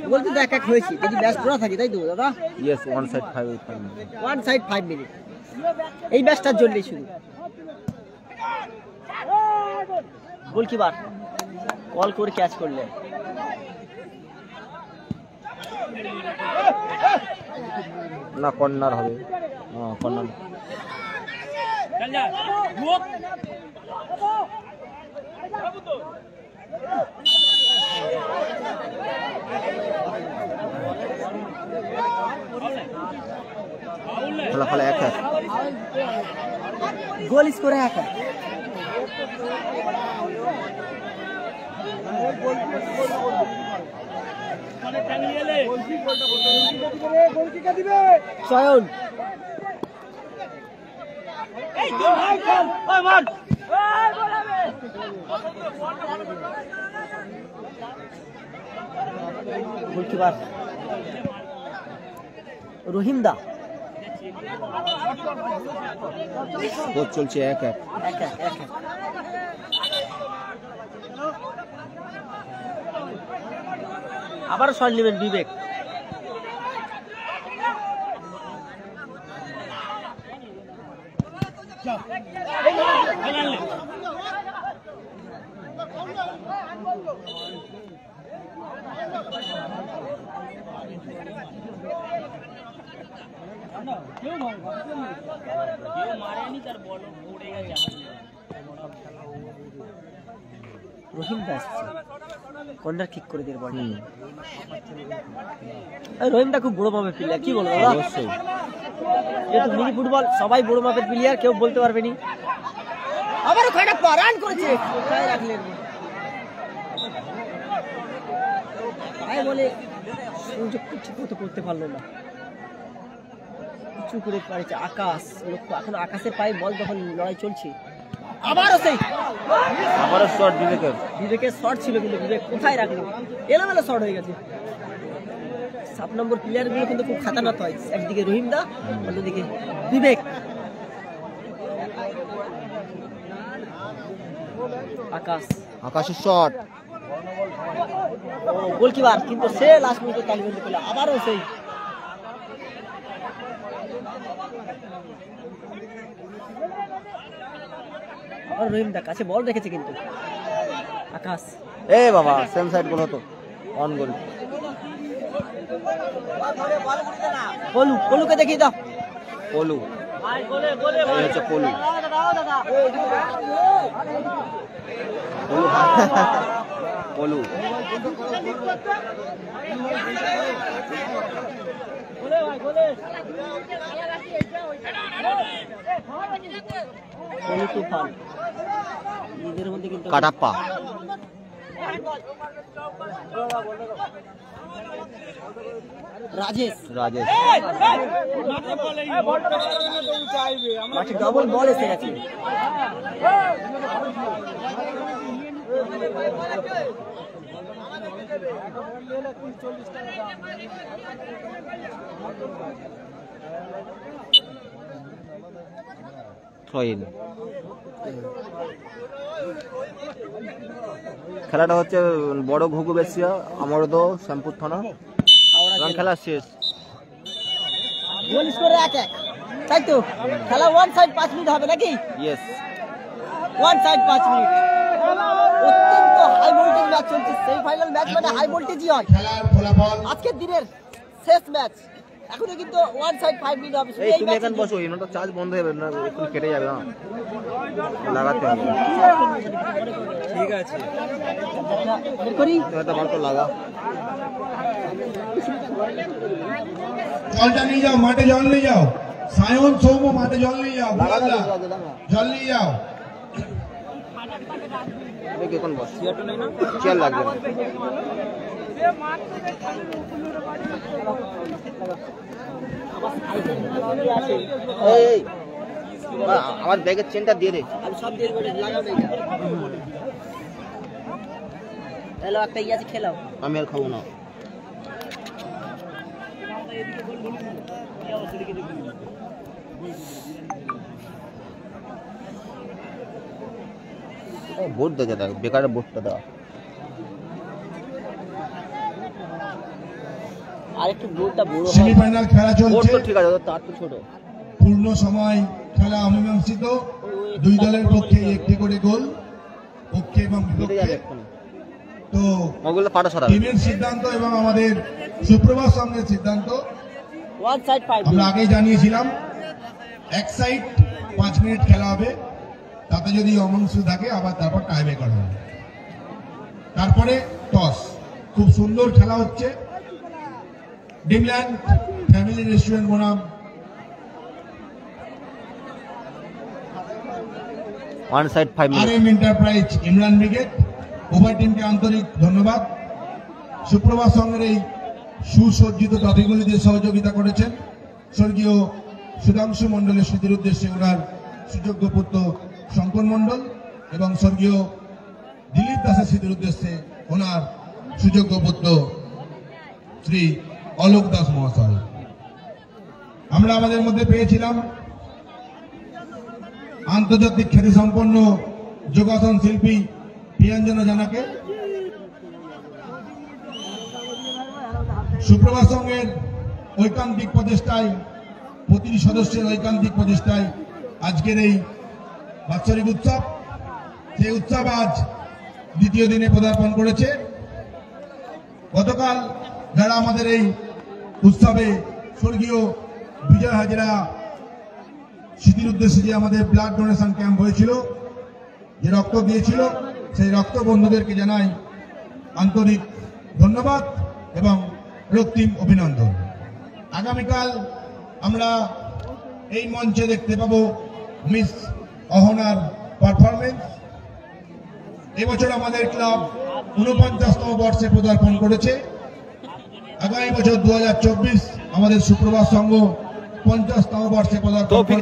গোল কিন্তু 1-1 হয়েছে, যদি ম্যাচ পুরো থাকে, তাই তো দাদা? Yes, one side 5 one side 5 minute, এই ম্যাচটার জন্যই শুধু। গোলকিপার কল করে ক্যাচ করলেন। না কর্নার হবে। হ্যাঁ কর্নার। ফলাফল 1-1। Goal score 1-1। চয়ন গোলকিপার রহিম দা। কোচ চলছে 1-1। আবারও শট নেবেন বিবেক। রহিম দাস কর্নার কিক করে দিয়ে বল। রহিম দা খুব বড় মাপের প্লেয়ার, কি বলবো দাদা? অবশ্যই যেহেতু মিনি ফুটবল সবাই বড় মাপের প্লেয়ার, কেউ বলতে পারবে নি। আবারও কয়টা রান করেছে, কোথায় রাখলেন? তাই বলে সুযোগ ঠিক মতো করতে পারলো না, কিছু করে পারেছে আকাশ। লক্ষ্য এখন আকাশের পায়ে বল, যখন লড়াই চলছে। আবারও শট বিবেকের শট ছিল, কিন্তু বিবেক কোথায় রাখলো? এলোমেলো শট হয়ে গেছে। 7 নম্বর প্লেয়ার গুলো কিন্তু খুব খাতারনাক হয়, একদিকে রহিম দা, অন্যদিকে বিবেক। আকাশের শট, গোলকিপার কিন্তু সে লাস্ট মিনিটে তালিবন্দি করলো। আবারও সেই আবার রহিম দা কাছে বল রেখেছে, কিন্তু আকাশ বাবা সেম সাইড গোল হতো, অন গোল। পলুকে দেখিয়ে দাও। পলু হচ্ছে পলু। পলু তুফান নিজের মধ্যে কিন্তু কাটাপ্পা। রাজেশ ডবল বল এসে গেছে। খেলাটা হচ্ছে বড় ঘুঘু বেশিয়া আমরদ শ্যামপুর থানা। খেলা শেষ, গোল স্কোর 1-1, তাই তো? খেলা ওয়ান সাইড 5 মিনিট হবে নাকি? Yes, one side 5 minute. অত্যন্ত হাই ভোল্টেজ ম্যাচ চলছে, সেমিফাইনাল ম্যাচ মানে হাই ভোল্টেজই হয়। খেলার ফলাফল আজকের দিনের শেষ ম্যাচ, এখনো কিন্তু ওয়ান সাইড 5 মিনিট হবে। এই তুমি এখন বসো, ইনোটা চার্জ বন্ধ হয়ে যাবে না, একটু কেটে যাবে না, লাগাতে হবে। ঠিক আছে, করি এটা ভালো লাগা। জলটা নিয়ে যাও, মাঠে জল নিয়ে যাও। সায়ন সৌম্য মাঠে জল নিয়ে যাও, জল নিয়ে যাও। এখন বস, চেয়ার লাগবে না। এই আমার ব্যাগের চেনটা দিয়ে দে। আমি সব দিয়ে দেবো, লাগাবে। হ্যালো, একটা ইয়ে আছে, খেলাও। আমি আর খাবো না। বোর্ড দেখে দেখ, বেকার বোর্ডটা দেওয়া। আরেকটু বোর্ডটা বড় হয়। সেমিফাইনাল খেলা বোর্ড চলছে, তো ঠিক আছে, তার তো ছোট। পূর্ণ সময় খেলা অমীমাংসিত। দুই দলের পক্ষে একটি করে গোল, পক্ষে এবং বিপক্ষে। তো ওগুলো ফাটা সরা টিমের সিদ্ধান্ত এবং আমাদের সুপ্রভাত সঙ্গের সিদ্ধান্ত ওয়ান সাইড 5 আমরা আগেই জানিয়েছিলাম। এক সাইড 5 মিনিট খেলা হবে, তাতে যদি অমাংস থাকে আবার তারপর টাইব্রেকার হবে, তারপরে টস। খুব সুন্দর খেলা হচ্ছে। ড্রিমল্যান্ড ফ্যামিলি রেস্টুরেন্ট বনাম one side 5 minute. RM enterprise Imran brigade, উভয় টিমকে আন্তরিক ধন্যবাদ। সুপ্রভাত সঙ্গের এই সুসজ্জিত ট্রফিগুলিতে সহযোগিতা করেছেন স্বর্গীয় সুধাংশু মণ্ডলের স্মৃতির উদ্দেশ্যে ওনার সুযোগ্য পুত্র শঙ্কর মণ্ডল এবং স্বর্গীয় দিলীপ দাসের স্মৃতির উদ্দেশ্যে ওনার সুযোগ্য পুত্র শ্রী অলোক দাস মহাশয়। আমরা আমাদের মধ্যে পেয়েছিলাম আন্তর্জাতিক খ্যাতিসম্পন্ন যোগাসন শিল্পী প্রিয়াঞ্জনা জানাকে। সুপ্রভাত সংঘের ঐকান্তিক প্রচেষ্টায়, প্রতিটি সদস্যের ঐকান্তিক প্রচেষ্টায় আজকের এই বাৎসরিক উৎসব, সেই উৎসব আজ দ্বিতীয় দিনে পদার্পণ করেছে। গতকাল যারা আমাদের এই উৎসবে স্বর্গীয় বিজয় হাজরা স্মৃতির উদ্দেশ্যে যে আমাদের ব্লাড ডোনেশন ক্যাম্প হয়েছিল, যে রক্ত দিয়েছিল, সেই রক্ত বন্ধুদেরকে জানাই আন্তরিক ধন্যবাদ এবং রক্তিম অভিনন্দন। আগামীকাল আমরা এই মঞ্চে দেখতে পাবো মিস অহনার পারফরমেন্স। এবছর আমাদের ক্লাব 49তম বর্ষে পদার্পণ করেছে। আগামী বছর 2024 আমাদের সুপ্রভাত সংঘ 50তম বর্ষে পদার্পণ করবে।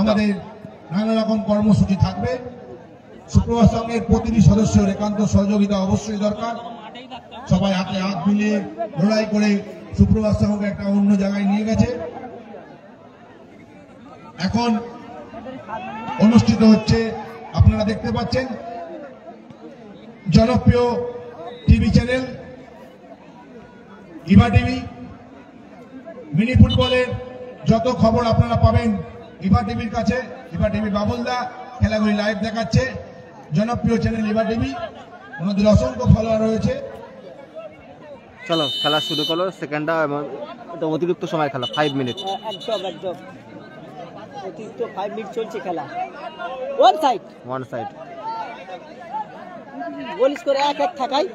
আমাদের নানা রকম কর্মসূচি থাকবে। সুপ্রভাত সংঘের প্রতিটি সদস্যের একান্ত সহযোগিতা অবশ্যই দরকার। সবাই হাতে হাত মিলিয়ে লড়াই করে সুপ্রভাত সংঘকে একটা অন্য জায়গায় নিয়ে গেছে। এখন অনুষ্ঠিত হচ্ছে, আপনারা দেখতে পাচ্ছেন, জনপ্রিয় TV channel Eva TV. Mini ফুটবলের যত খবর আপনারা পাবেন ইভা টিভির কাছে। ইভা টিভি বাবুলদা খেলাগুলি লাইভ দেখাচ্ছে। জনপ্রিয় চ্যানেল ইভা টিভি, ওনাদের অসংখ্য ফলোয়ার রয়েছে। চলো খেলা শুরু করো। সেকেন্ডটা অতিরিক্ত সময় খেলা, 5 মিনিট। একদম অতিরিক্ত 5 মিনিট চলছে খেলা। ওয়ান সাইড গোল স্কোর 1-1 থাকায়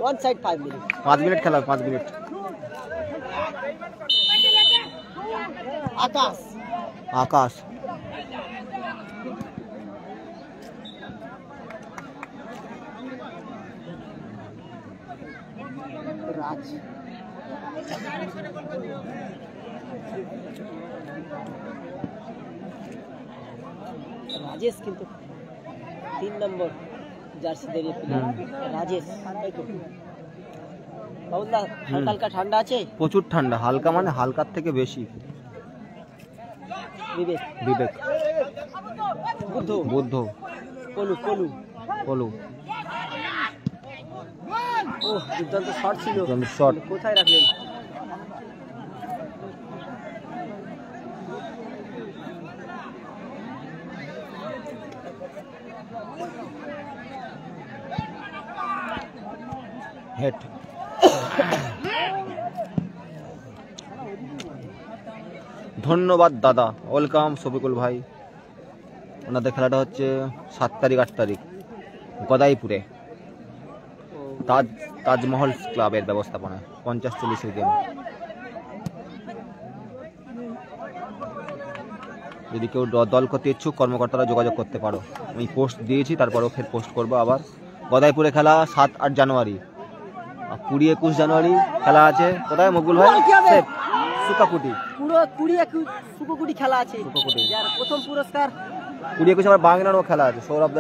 ওয়ান সাইড 5 মিনিট। 5 মিনিট খেলা, 5 মিনিট। আকাশ রাজ রাজেশ কিন্তু 3 নম্বর জার্সি দেরিয়ে প্লেয়ার রাজেশ। বাবুদা হালকা হালকা ঠান্ডা আছে? প্রচুর ঠান্ডা। হালকা মানে হালকার থেকে বেশি। বিবেক বুদ্ধ পলু ও দুর্দান্ত শট ছিল। শট কোথায় রাখলেন? হেড। ধন্যবাদ দাদা, ওয়েলকাম শফিকুল ভাই। ওনাদের খেলাটা হচ্ছে 7 তারিখ 8 তারিখ গদাইপুরে তাজমহল ক্লাবের ব্যবস্থাপনায় 50-40 গেম। যদি কেউ দল করতে ইচ্ছুক কর্মকর্তারা যোগাযোগ করতে পারো। আমি পোস্ট দিয়েছি, তারপরেও ফের পোস্ট করবো আবার। গদাইপুরে খেলা 7-8 জানুয়ারি, 20-21 জানুয়ারি খেলা আছে। কোথায় মকবুল ভাই? সুকাকুটি। পুরো 20-21 খেলা আছে। যার প্রথম পুরস্কার 20-21 আমার বাংলারও খেলা আছে। সৌরভ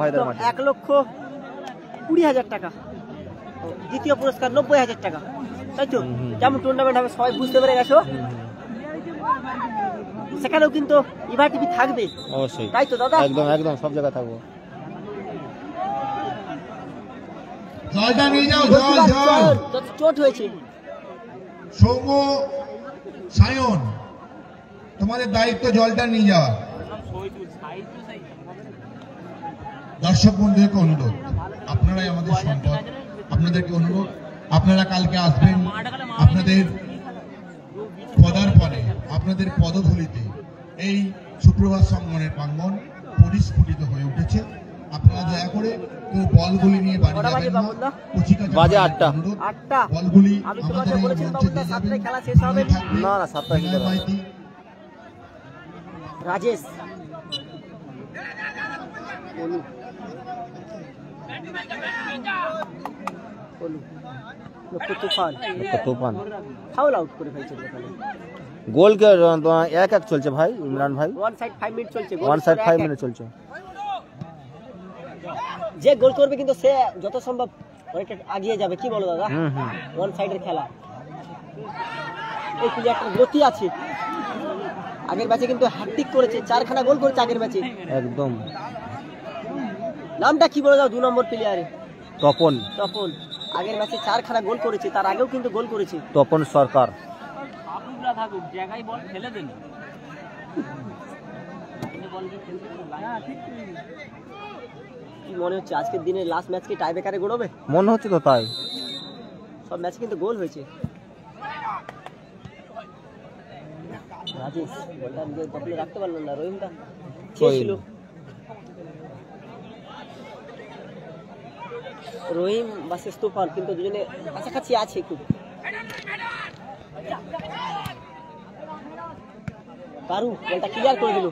ভাইদের মাঠে 1,20,000 টাকা। দ্বিতীয় পুরস্কার 90,000 টাকা। তাই তো? যেমন টুর্নামেন্ট হবে সবাই বুঝতে পেরে গেছো। সেখানেও কিন্তু ইভা টিভি থাকবে অবশ্যই। তাই তো দাদা? একদম সব জায়গায় থাকবো। জলটা নিয়ে যাও, যত চোট হয়েছে। সৌম্য, সায়ন, তোমাদের দায়িত্ব জলটা নিয়ে যাওয়া। দর্শক বন্ধুদেরকে অনুরোধ, আপনারাই আমাদের সম্পদ। আপনাদেরকে অনুরোধ, আপনারা কালকে আসবেন। আপনাদের পদার্পণে, আপনাদের পদধূলিতে এই সুপ্রভাত সংগঠনের প্রাঙ্গণ পরিস্ফুটিত হয়ে উঠেছে। আপনারা দয়া করে কেউ বলগুলি নিয়ে বাড়ি যাবেন না। বাজে 8টা। বলগুলি আমি আমাদের তোমাকে এই বলেছিলাম মঞ্চে বাবুদা দিয়ে 7টায় যাবেন। খেলা শেষ হবে। না 7টায় খেলা হবে। রাজেশ তুফান ফাউল আউট করে ফেলছে। গোল কে 1-1 চলছে ভাই ইমরান ভাই। ওয়ান সাইড 5 মিনিট চলছে। ওয়ান সাইড 5 মিনিট চলছে। যে গোল করবে কিন্তু সে যত সম্ভব অনেকটা আগিয়ে যাবে, কি বলো দাদা? ওয়ান সাইডের খেলা, এই প্লেয়ারটার গতি আছে। আগের ম্যাচে কিন্তু হ্যাটট্রিক করেছে, 4খানা গোল করেছে আগের ম্যাচে। একদম। নামটা কি বলে দাও 2 নম্বর প্লেয়ারে? তপন। তপন আগের ম্যাচে 4খানা গোল করেছে, তার আগেও কিন্তু গোল করেছে। তপন সরকার। থাকুক জায়গায় বল ফেলে দেন। কি মনে হচ্ছে আজকের দিনে লাস্ট ম্যাচ কি টাই ব্রেকারে গড়বে? মনে হচ্ছে তো তাই। সব ম্যাচে কিন্তু গোল হয়েছে। রাজেশ বলটা নিজের দখলে রাখতে পারলেন না, রহিমটা ছিল। রহিম ভার্সেস তুফান, কিন্তু দুজনে কাছাকাছি আছে খুব। পারু বলটা ক্লিয়ার করে দিল।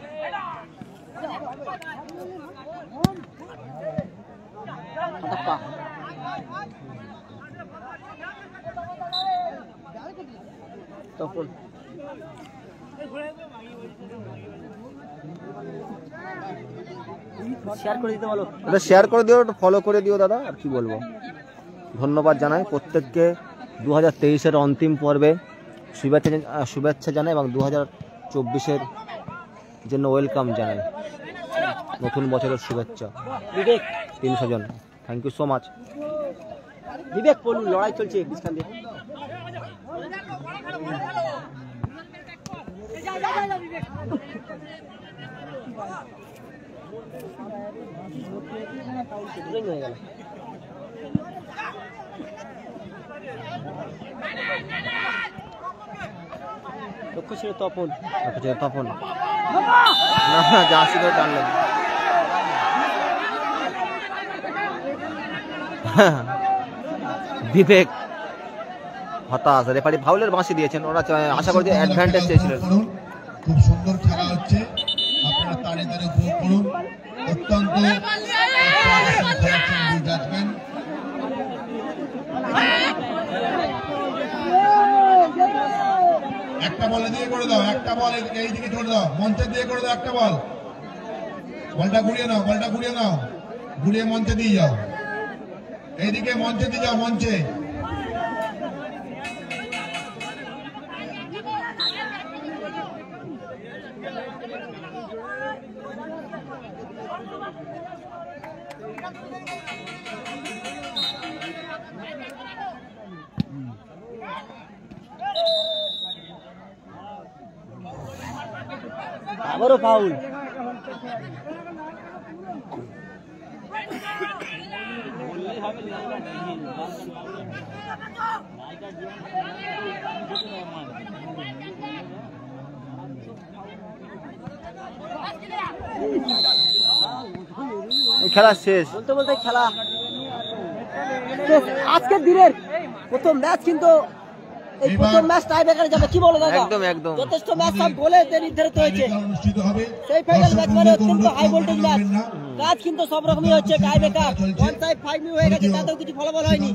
তখন শেয়ার করে দিতে বলো। এটা শেয়ার করে দিও, ফলো করে দিও দাদা। আর কি বলবো, ধন্যবাদ জানাই প্রত্যেককে। 2023-এর অন্তিম পর্বে শুভেচ্ছা জানাই এবং 2024-এর জন্য ওয়েলকাম জানাই। নতুন বছরের শুভেচ্ছা। বিবেক 300 জন, থ্যাংক ইউ সো মাচ। বিবেক পলু লড়াই চলছে মাঝখান দিয়ে। হয়ে গেল। লক্ষ্য ছিল তপন। তপন না জার্সি করে টানলেন। বিবেক হতাশ, রেফারি ফাউলের বাঁশি দিয়েছেন। ওরা আশা করছে অ্যাডভান্টেজ চেয়েছিলেন। খুব সুন্দর খেলা হচ্ছে, আপনারা তারে তারে উপভোগ করুন। অত্যন্ত একটা বলে দিয়ে করে দাও, একটা বল এইদিকে ছোড়ে দাও, মঞ্চে দিয়ে করে দাও একটা বল। বলটা ঘুরিয়ে নাও, বলটা ঘুরিয়ে নাও, ঘুরিয়ে মঞ্চে দিয়ে যাও। এইদিকে মঞ্চে দিয়ে যাও, মঞ্চে। আবারও ফাউল। খেলা শেষ বলতে বলতে খেলা আজকের দিনের প্রথম ম্যাচ, কিন্তু এই প্রথম ম্যাচ টাই ব্রেকারে যাবে, কি বলো দাদা? একদম একদম। যথেষ্ট ম্যাচ সব গোলে নির্ধারিত হয়েছে। সেই ফাইনাল ম্যাচ মানে অত্যন্ত হাই ভোল্টেজ ম্যাচ। কাজ কিন্তু সব রকমই হচ্ছে, টাই ব্রেকার 1-5 হয়ে গেছে, তাতেও কিছু ফলাফল হয়নি।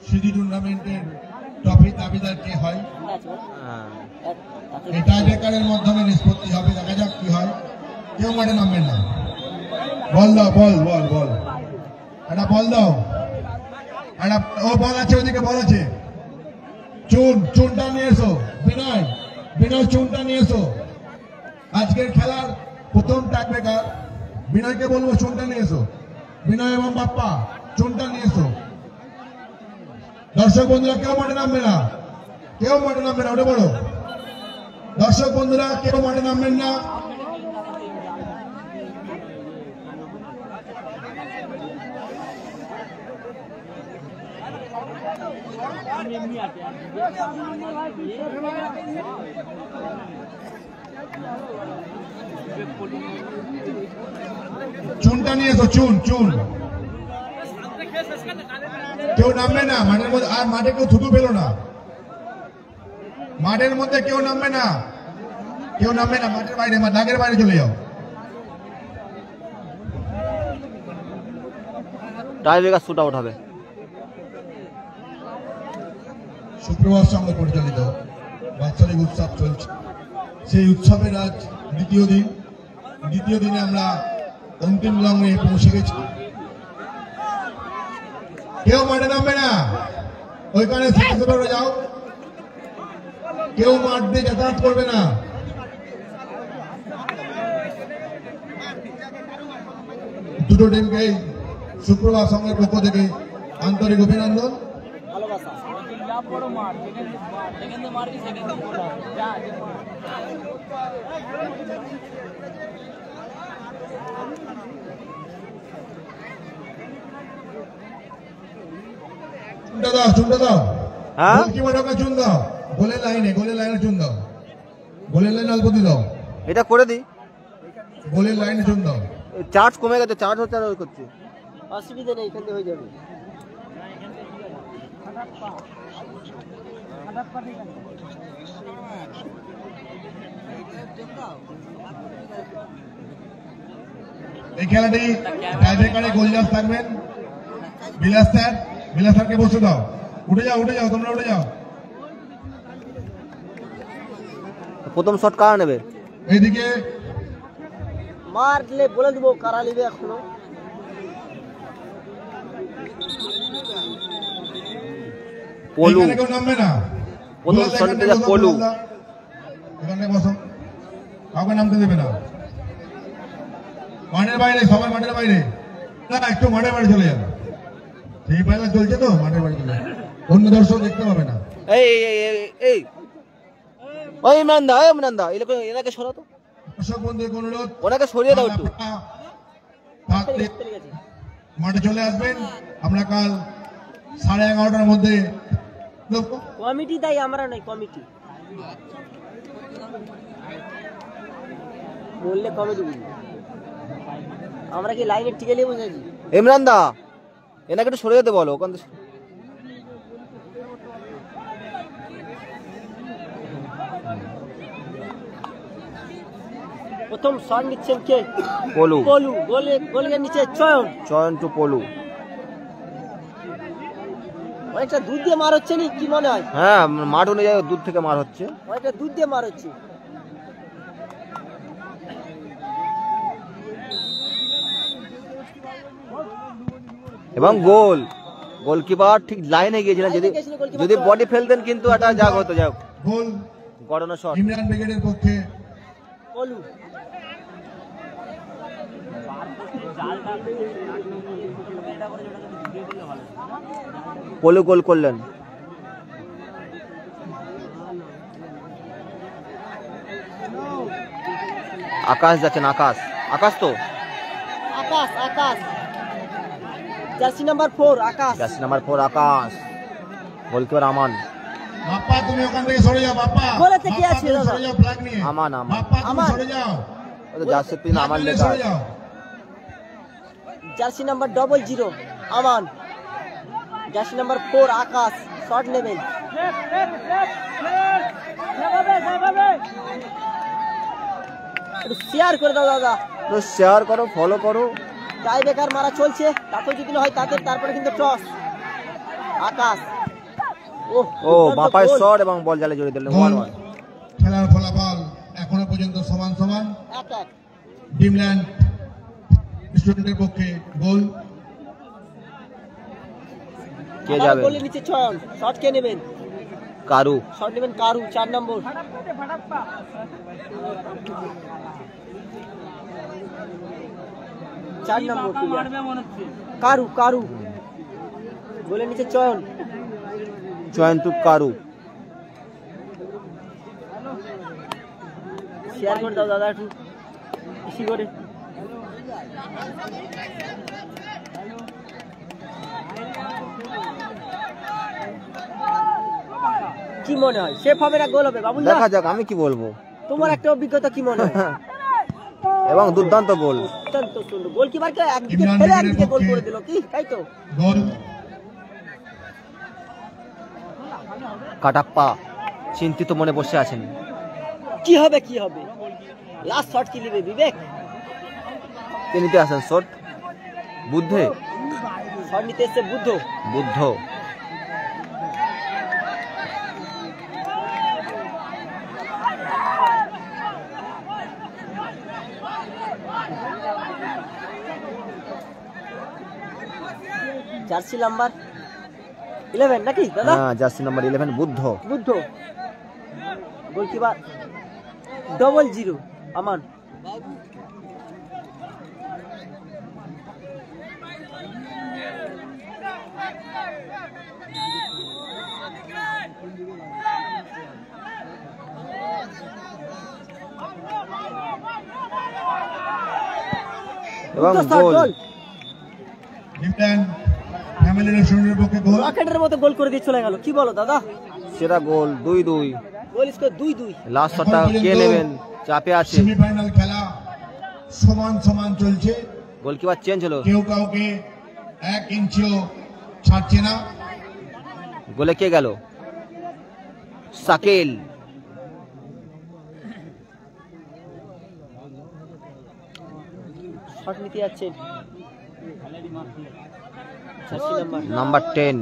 সিটি টুর্নামেন্টের ট্রফি দাবিদার কে হয়, এই টাই ব্রেকারের মাধ্যমে নিষ্পত্তি হবে। দেখা যাক কি হয়। কেউ মাঠে নামবেন না। বল দাও, বল বল বল, একটা বল দাও। একটা ও বল আছে, ওইদিকে বল আছে। চুনটা নিয়ে এসো। বিনয়, বিনয় চুনটা নিয়ে এসো। আজকের খেলার প্রথম টাই ব্রেকার বিনয়কে বলবো চুনটা নিয়ে এসো। বিনয় এবং বাপ্পা চুনটা নিয়ে এসো। দর্শক বন্ধুরা কেউ মাঠে নামবে না, কেউ মাঠে নামবে না, ওটা বলো। দর্শক বন্ধুরা কেউ মাঠে নামবেন না। চুনটা নিয়ে এসো, চুন চুন। কেউ নামবে না মাঠের মধ্যে, আর মাঠে কেউ থুতু পেলো না। মাঠের মধ্যে কেউ নামবে না, কেউ নামবে না। মাঠের বাইরে, দাগের বাইরে চলে যাও। টাই ব্রেকার শুট আউট হবে। সুপ্রভাত সংঘ পরিচালিত বাৎসরিক উৎসব চলছে। সেই উৎসবের আজ দ্বিতীয় দিন। দ্বিতীয় দিনে আমরা অন্তিম লগ্নে পৌঁছে গেছি। কেউ মাঠে নামবে না, ওইখানে স্বেচ্ছাসেবকরা যাও, কেউ মাঠ দিয়ে যাতায়াত করবে না। দুটো টিমকে শুক্রবার সংঘের পক্ষ থেকে আন্তরিক অভিনন্দন। ভালোবাসা। যা বড় মার যেখানে মারবি সেখানে যা চুনটা দাও, হ্যাঁ গোলকিপারকে চুন দাও, গোলের লাইনে চুন দাও, গোলের লাইনে অল্প দিল, এটা করে দিই। গোলের লাইনে চুন দাও। চার্জ কমে গেছে, চার্জ হচ্ছে আর ওই করছে। অসুবিধা নেই, এখান থেকে হয়ে যাবে। এই খেলাটি টাইব্রেকারে গোলজাস থাকবেন বিলাস স্যারকে বসে দাও। উঠে যাও তোমরা উঠে যাও। প্রথম শট কারা নেবে? এইদিকে মারলে বলে দেবো কারা নেবে এখনো। পলু এখানে কেউ নামবে না, প্রথম শট থেকে পলু। এখানে বসো, কাউকে নামতে দেবে না। মাঠের বাইরে, সবাই মাঠের বাইরে, না একটু মাঠের বাইরে চলে যাবে। সেই পায়লা চলছে তো, মাঠের বাইরে চলে যাবে, অন্য দর্শক দেখতে পাবে না। এই ওই ইমরানদা এনাকে সরাতো, দর্শক বন্ধুদের অনুরোধ, ওনাকে সরিয়ে দাও একটু। থাকতে মাঠে চলে আসবেন। আমরা কাল 11:30টার মধ্যে কমিটি তাই আমরা নয়, কমিটি বললে কমিটি বুঝি, আমরা কি লাইনে টিকে নিয়ে বসেছি। ইমরানদা এনাকে একটু সরিয়ে যেতে বলো ওখান থেকে। প্রথম শট নিচ্ছেন কে? পলু গোলের নিচে চয়ন টু পলু। অনেকটা দুধ দিয়ে মার হচ্ছে নি, কি মনে হয়? হ্যাঁ মাঠ অনুযায়ী দূর থেকে মার হচ্ছে। অনেকটা দুধ দিয়ে মার হচ্ছে। এবং গোলকিপার ঠিক লাইনে গিয়েছিলেন, যদি বডি ফেলতেন কিন্তু একটা জাগ হতো। যাক গোল গড়ানো শট ইমরান ব্রিগেডের পক্ষে। পলু পলু গোল করলেন। আকাশ যাচ্ছেন, আকাশ তো আকাশ জার্সি নাম্বার 4 আকাশ। গোলকিপার আমান। বাপ্পা তুমি ওখান থেকে সরে যাও, বাপ্পা গোলেতে কি আছে দাদা? সরে যাও ফ্ল্যাগ নিয়ে। আমান বাপ্পা তুমি আমান। সরে যাও, ওই তো জার্সির পিন আমান ফ্ল্যাগ নিয়ে লেখা সরে আছে। যাও। জার্সি নাম্বার 00 আমান, জার্সি নাম্বার 4 আকাশ। শট নেবেন, একটু শেয়ার করে দাও দাদা, তো শেয়ার করো, ফলো করো। টাই বেকার মারা চলছে, তাতে যদি না হয় তারপরে কিন্তু টস। আকাশ ও বাপায় শট এবং বল জালে জড়িয়ে দিলেন। গোল। 1-1। খেলার ফলাফল এখনো পর্যন্ত সমান। 1-1। ড্রিমল্যান্ড স্টুডেন্টের পক্ষে গোল। কে যাবে? গোলের নিচে চয়ন। শট কে নেবেন? কারু। শট নেবেন কারু, 4 নম্বর। কারু গোলের নিচে চয়ন টু কারু। শেয়ার করে দাও দাদা একটু বেশি করে। কি মনে হয় সেফ হবে না গোল হবে বাবুল? দেখা যাক, আমি কি বলবো। তোমার একটা অভিজ্ঞতা কি মনে হয়? এবং দুর্দান্ত গোল। অত্যন্ত সুন্দর। গোলকিপারকে একদিকে ফেলে একদিকে গোল করে দিল, কি তাই তো? গোল। কাটাপ্পা চিন্তিত মনে বসে আছেন। কি হবে লাস্ট শট কি নেবে বিবেক? কে নিতে আসেন শট? বুদ্ধে। শট নিতে এসছে বুদ্ধ। জার্সি নাম্বার 11 নাকি দাদা? হ্যাঁ, জার্সি নাম্বার 11 বুদ্ধ। গোলকিপার 00 আমান। এবং গোল। ইমরান ফ্যামিলি রেস্টুরেন্টের পক্ষে গোল। রকেটের মতো গোল করে দিয়ে চলে গেল, কি বলো দাদা? সেরা গোল 2-2। Goal score 2-2। লাস্ট শটটা কে নেবেন? চাপে আছে। সেমিফাইনাল খেলা সমান সমান চলছে, গোলকিপার চেঞ্জ হলো। কেউ কাউকে 1 ইঞ্চিও ছাড়ছে না। গোলে কে গেল? শাকিল। শট নিতে যাচ্ছেন নাম্বার 10।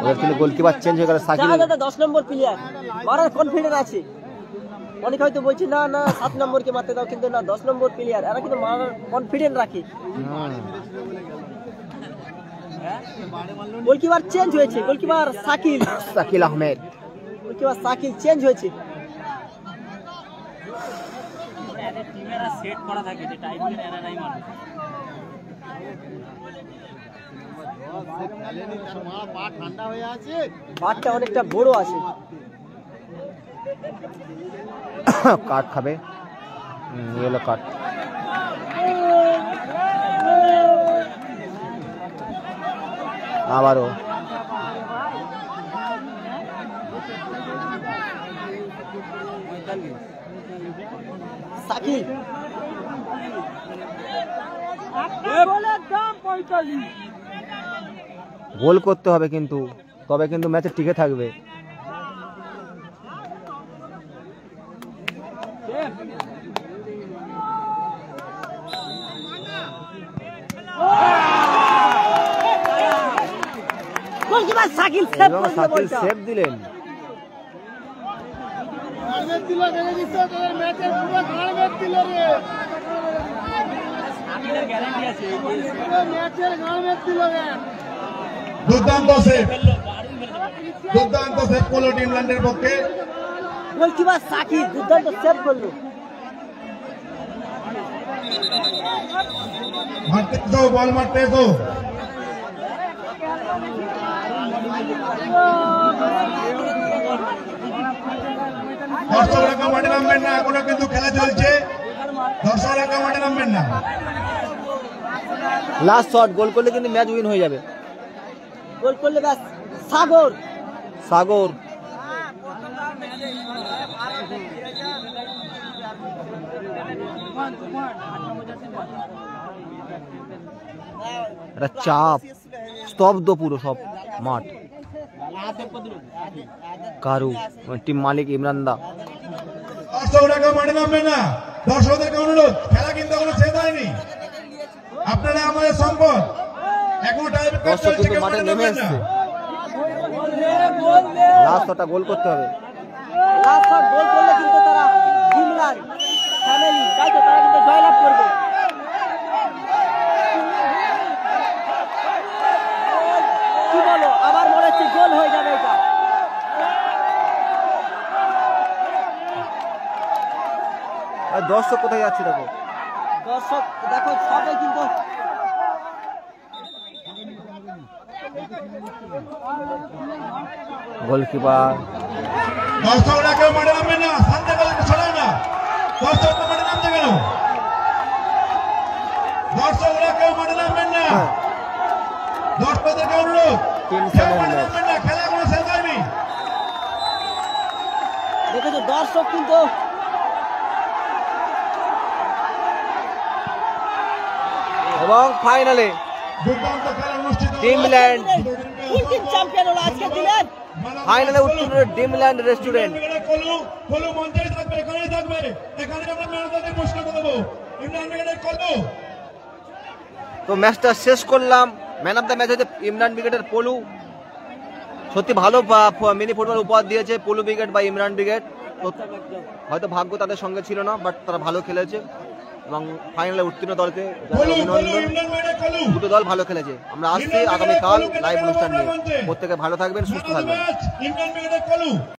এবার কিন্তু গোলকিপার চেঞ্জ হয়ে গেল। শাকিল দাদা 10 নম্বর প্লেয়ার, মারার কনফিডেন্স আছে। অনেক হয়তো বলছে না 7 নম্বরকে মারতে দাও, কিন্তু না 10 নম্বর প্লেয়ার, এরা কিন্তু মারার কনফিডেন্স রাখে। গোলকিপার চেঞ্জ হয়েছে, goalkeeper Shakil Ahmed. Goalkeeper Shakil change হয়েছে। টিমেরা সেট করা থাকে যে টাইপের এরাই মারবে। পাটটা অনেকটা বড় আছে। কাট খাবে, ইয়েলো কাট। আবারও শাকিল। গোল করতে হবে কিন্তু, তবে কিন্তু ম্যাচে টিকে থাকবে। গোলকিপার শাকিল সেভ দিলেন। দুর্দান্ত সেভ করলো ইংল্যান্ডের পক্ষে। গোলকিপার শাকিল দুর্দান্ত সেভ করলো। মারতে এসো, বল মারতে এসো। দর্শকরা কেউ মাঠে নামবেন না, এখনো কিন্তু খেলা চলছে। দর্শকরা কেউ মাঠে নামবেন না। লাস্ট শট, গোল করলে কিন্তু ম্যাচ উইন হয়ে যাবে। গোল করলে ব্যাস সাগর। একটা চাপ, স্তব্ধ পুরো সব মাঠ। কারু টিম মালিক ইমরান দা। দর্শকরা কেউ মাঠে নামবেন না, দর্শকদেরকে অনুরোধ, খেলা কিন্তু এখনো শেষ হয়নি। আপনারা আমাদের সম্পদ, এখনো টাইব্রেকার চলছে, কেউ মাঠে নামবেন না। লাস্ট শটটা গোল করতে হবে। লাস্ট শট গোল করলে কিন্তু তারা ইমরান ফ্যামিলি তাই তো, তারা কিন্তু জয়লাভ করবে। কি বলো, আবার মনে হচ্ছে গোল হয়ে যাবে এটা। আর দর্শক কোথায় যাচ্ছে দেখো। দর্শক দেখো সবাই কিন্তু গোলকিপার। দর্শকরা কেউ মাঠে নামবেন না, শান্তি বলতে ছড়াও না। দর্শকরা মাঠে নামতে গেল, দর্শকরা কেউ মাঠে নামবেন না। দর্শকদেরকে অনুরোধ, কেউ মাঠে নামবেন না, খেলা এখনো শেষ হয়নি। দেখেছো দর্শক কিন্তু এবং ফাইনালে দুর্দান্ত খেলা অনুষ্ঠিত হলো। ডিমল্যান্ড কোন টিম চ্যাম্পিয়ন হলো আজকের দিনে? ফাইনালে উত্তীর্ণ হলো ডিমল্যান্ড রেস্টুরেন্ট। কলু মঞ্চেই থাকবে, এখানেই থাকবে। এখানে আমরা ম্যানেজারদের পুরস্কার দেবো। ইমরান ব্রিগেডের কলু। তো ম্যাচটা শেষ করলাম। ম্যান অফ দ্য ম্যাচ হচ্ছে ইমরান ব্রিগেডের পলু। সত্যি ভালো মিনি ফুটবল উপহার দিয়েছে পলু ব্রিগেড বা ইমরান ব্রিগেড। তো হয়তো ভাগ্য তাদের সঙ্গে ছিল না, বাট তারা ভালো খেলেছে। এবং ফাইনালে উত্তীর্ণ দলকে কলু অভিনন্দন। ইমরান ভাইরে কলু দুটো দল ভালো খেলেছে। আমরা আসছি আগামীকাল লাইভ অনুষ্ঠান নিয়ে। প্রত্যেকে ভালো থাকবেন, সুস্থ থাকবেন। ইমরান ভাইরে কলু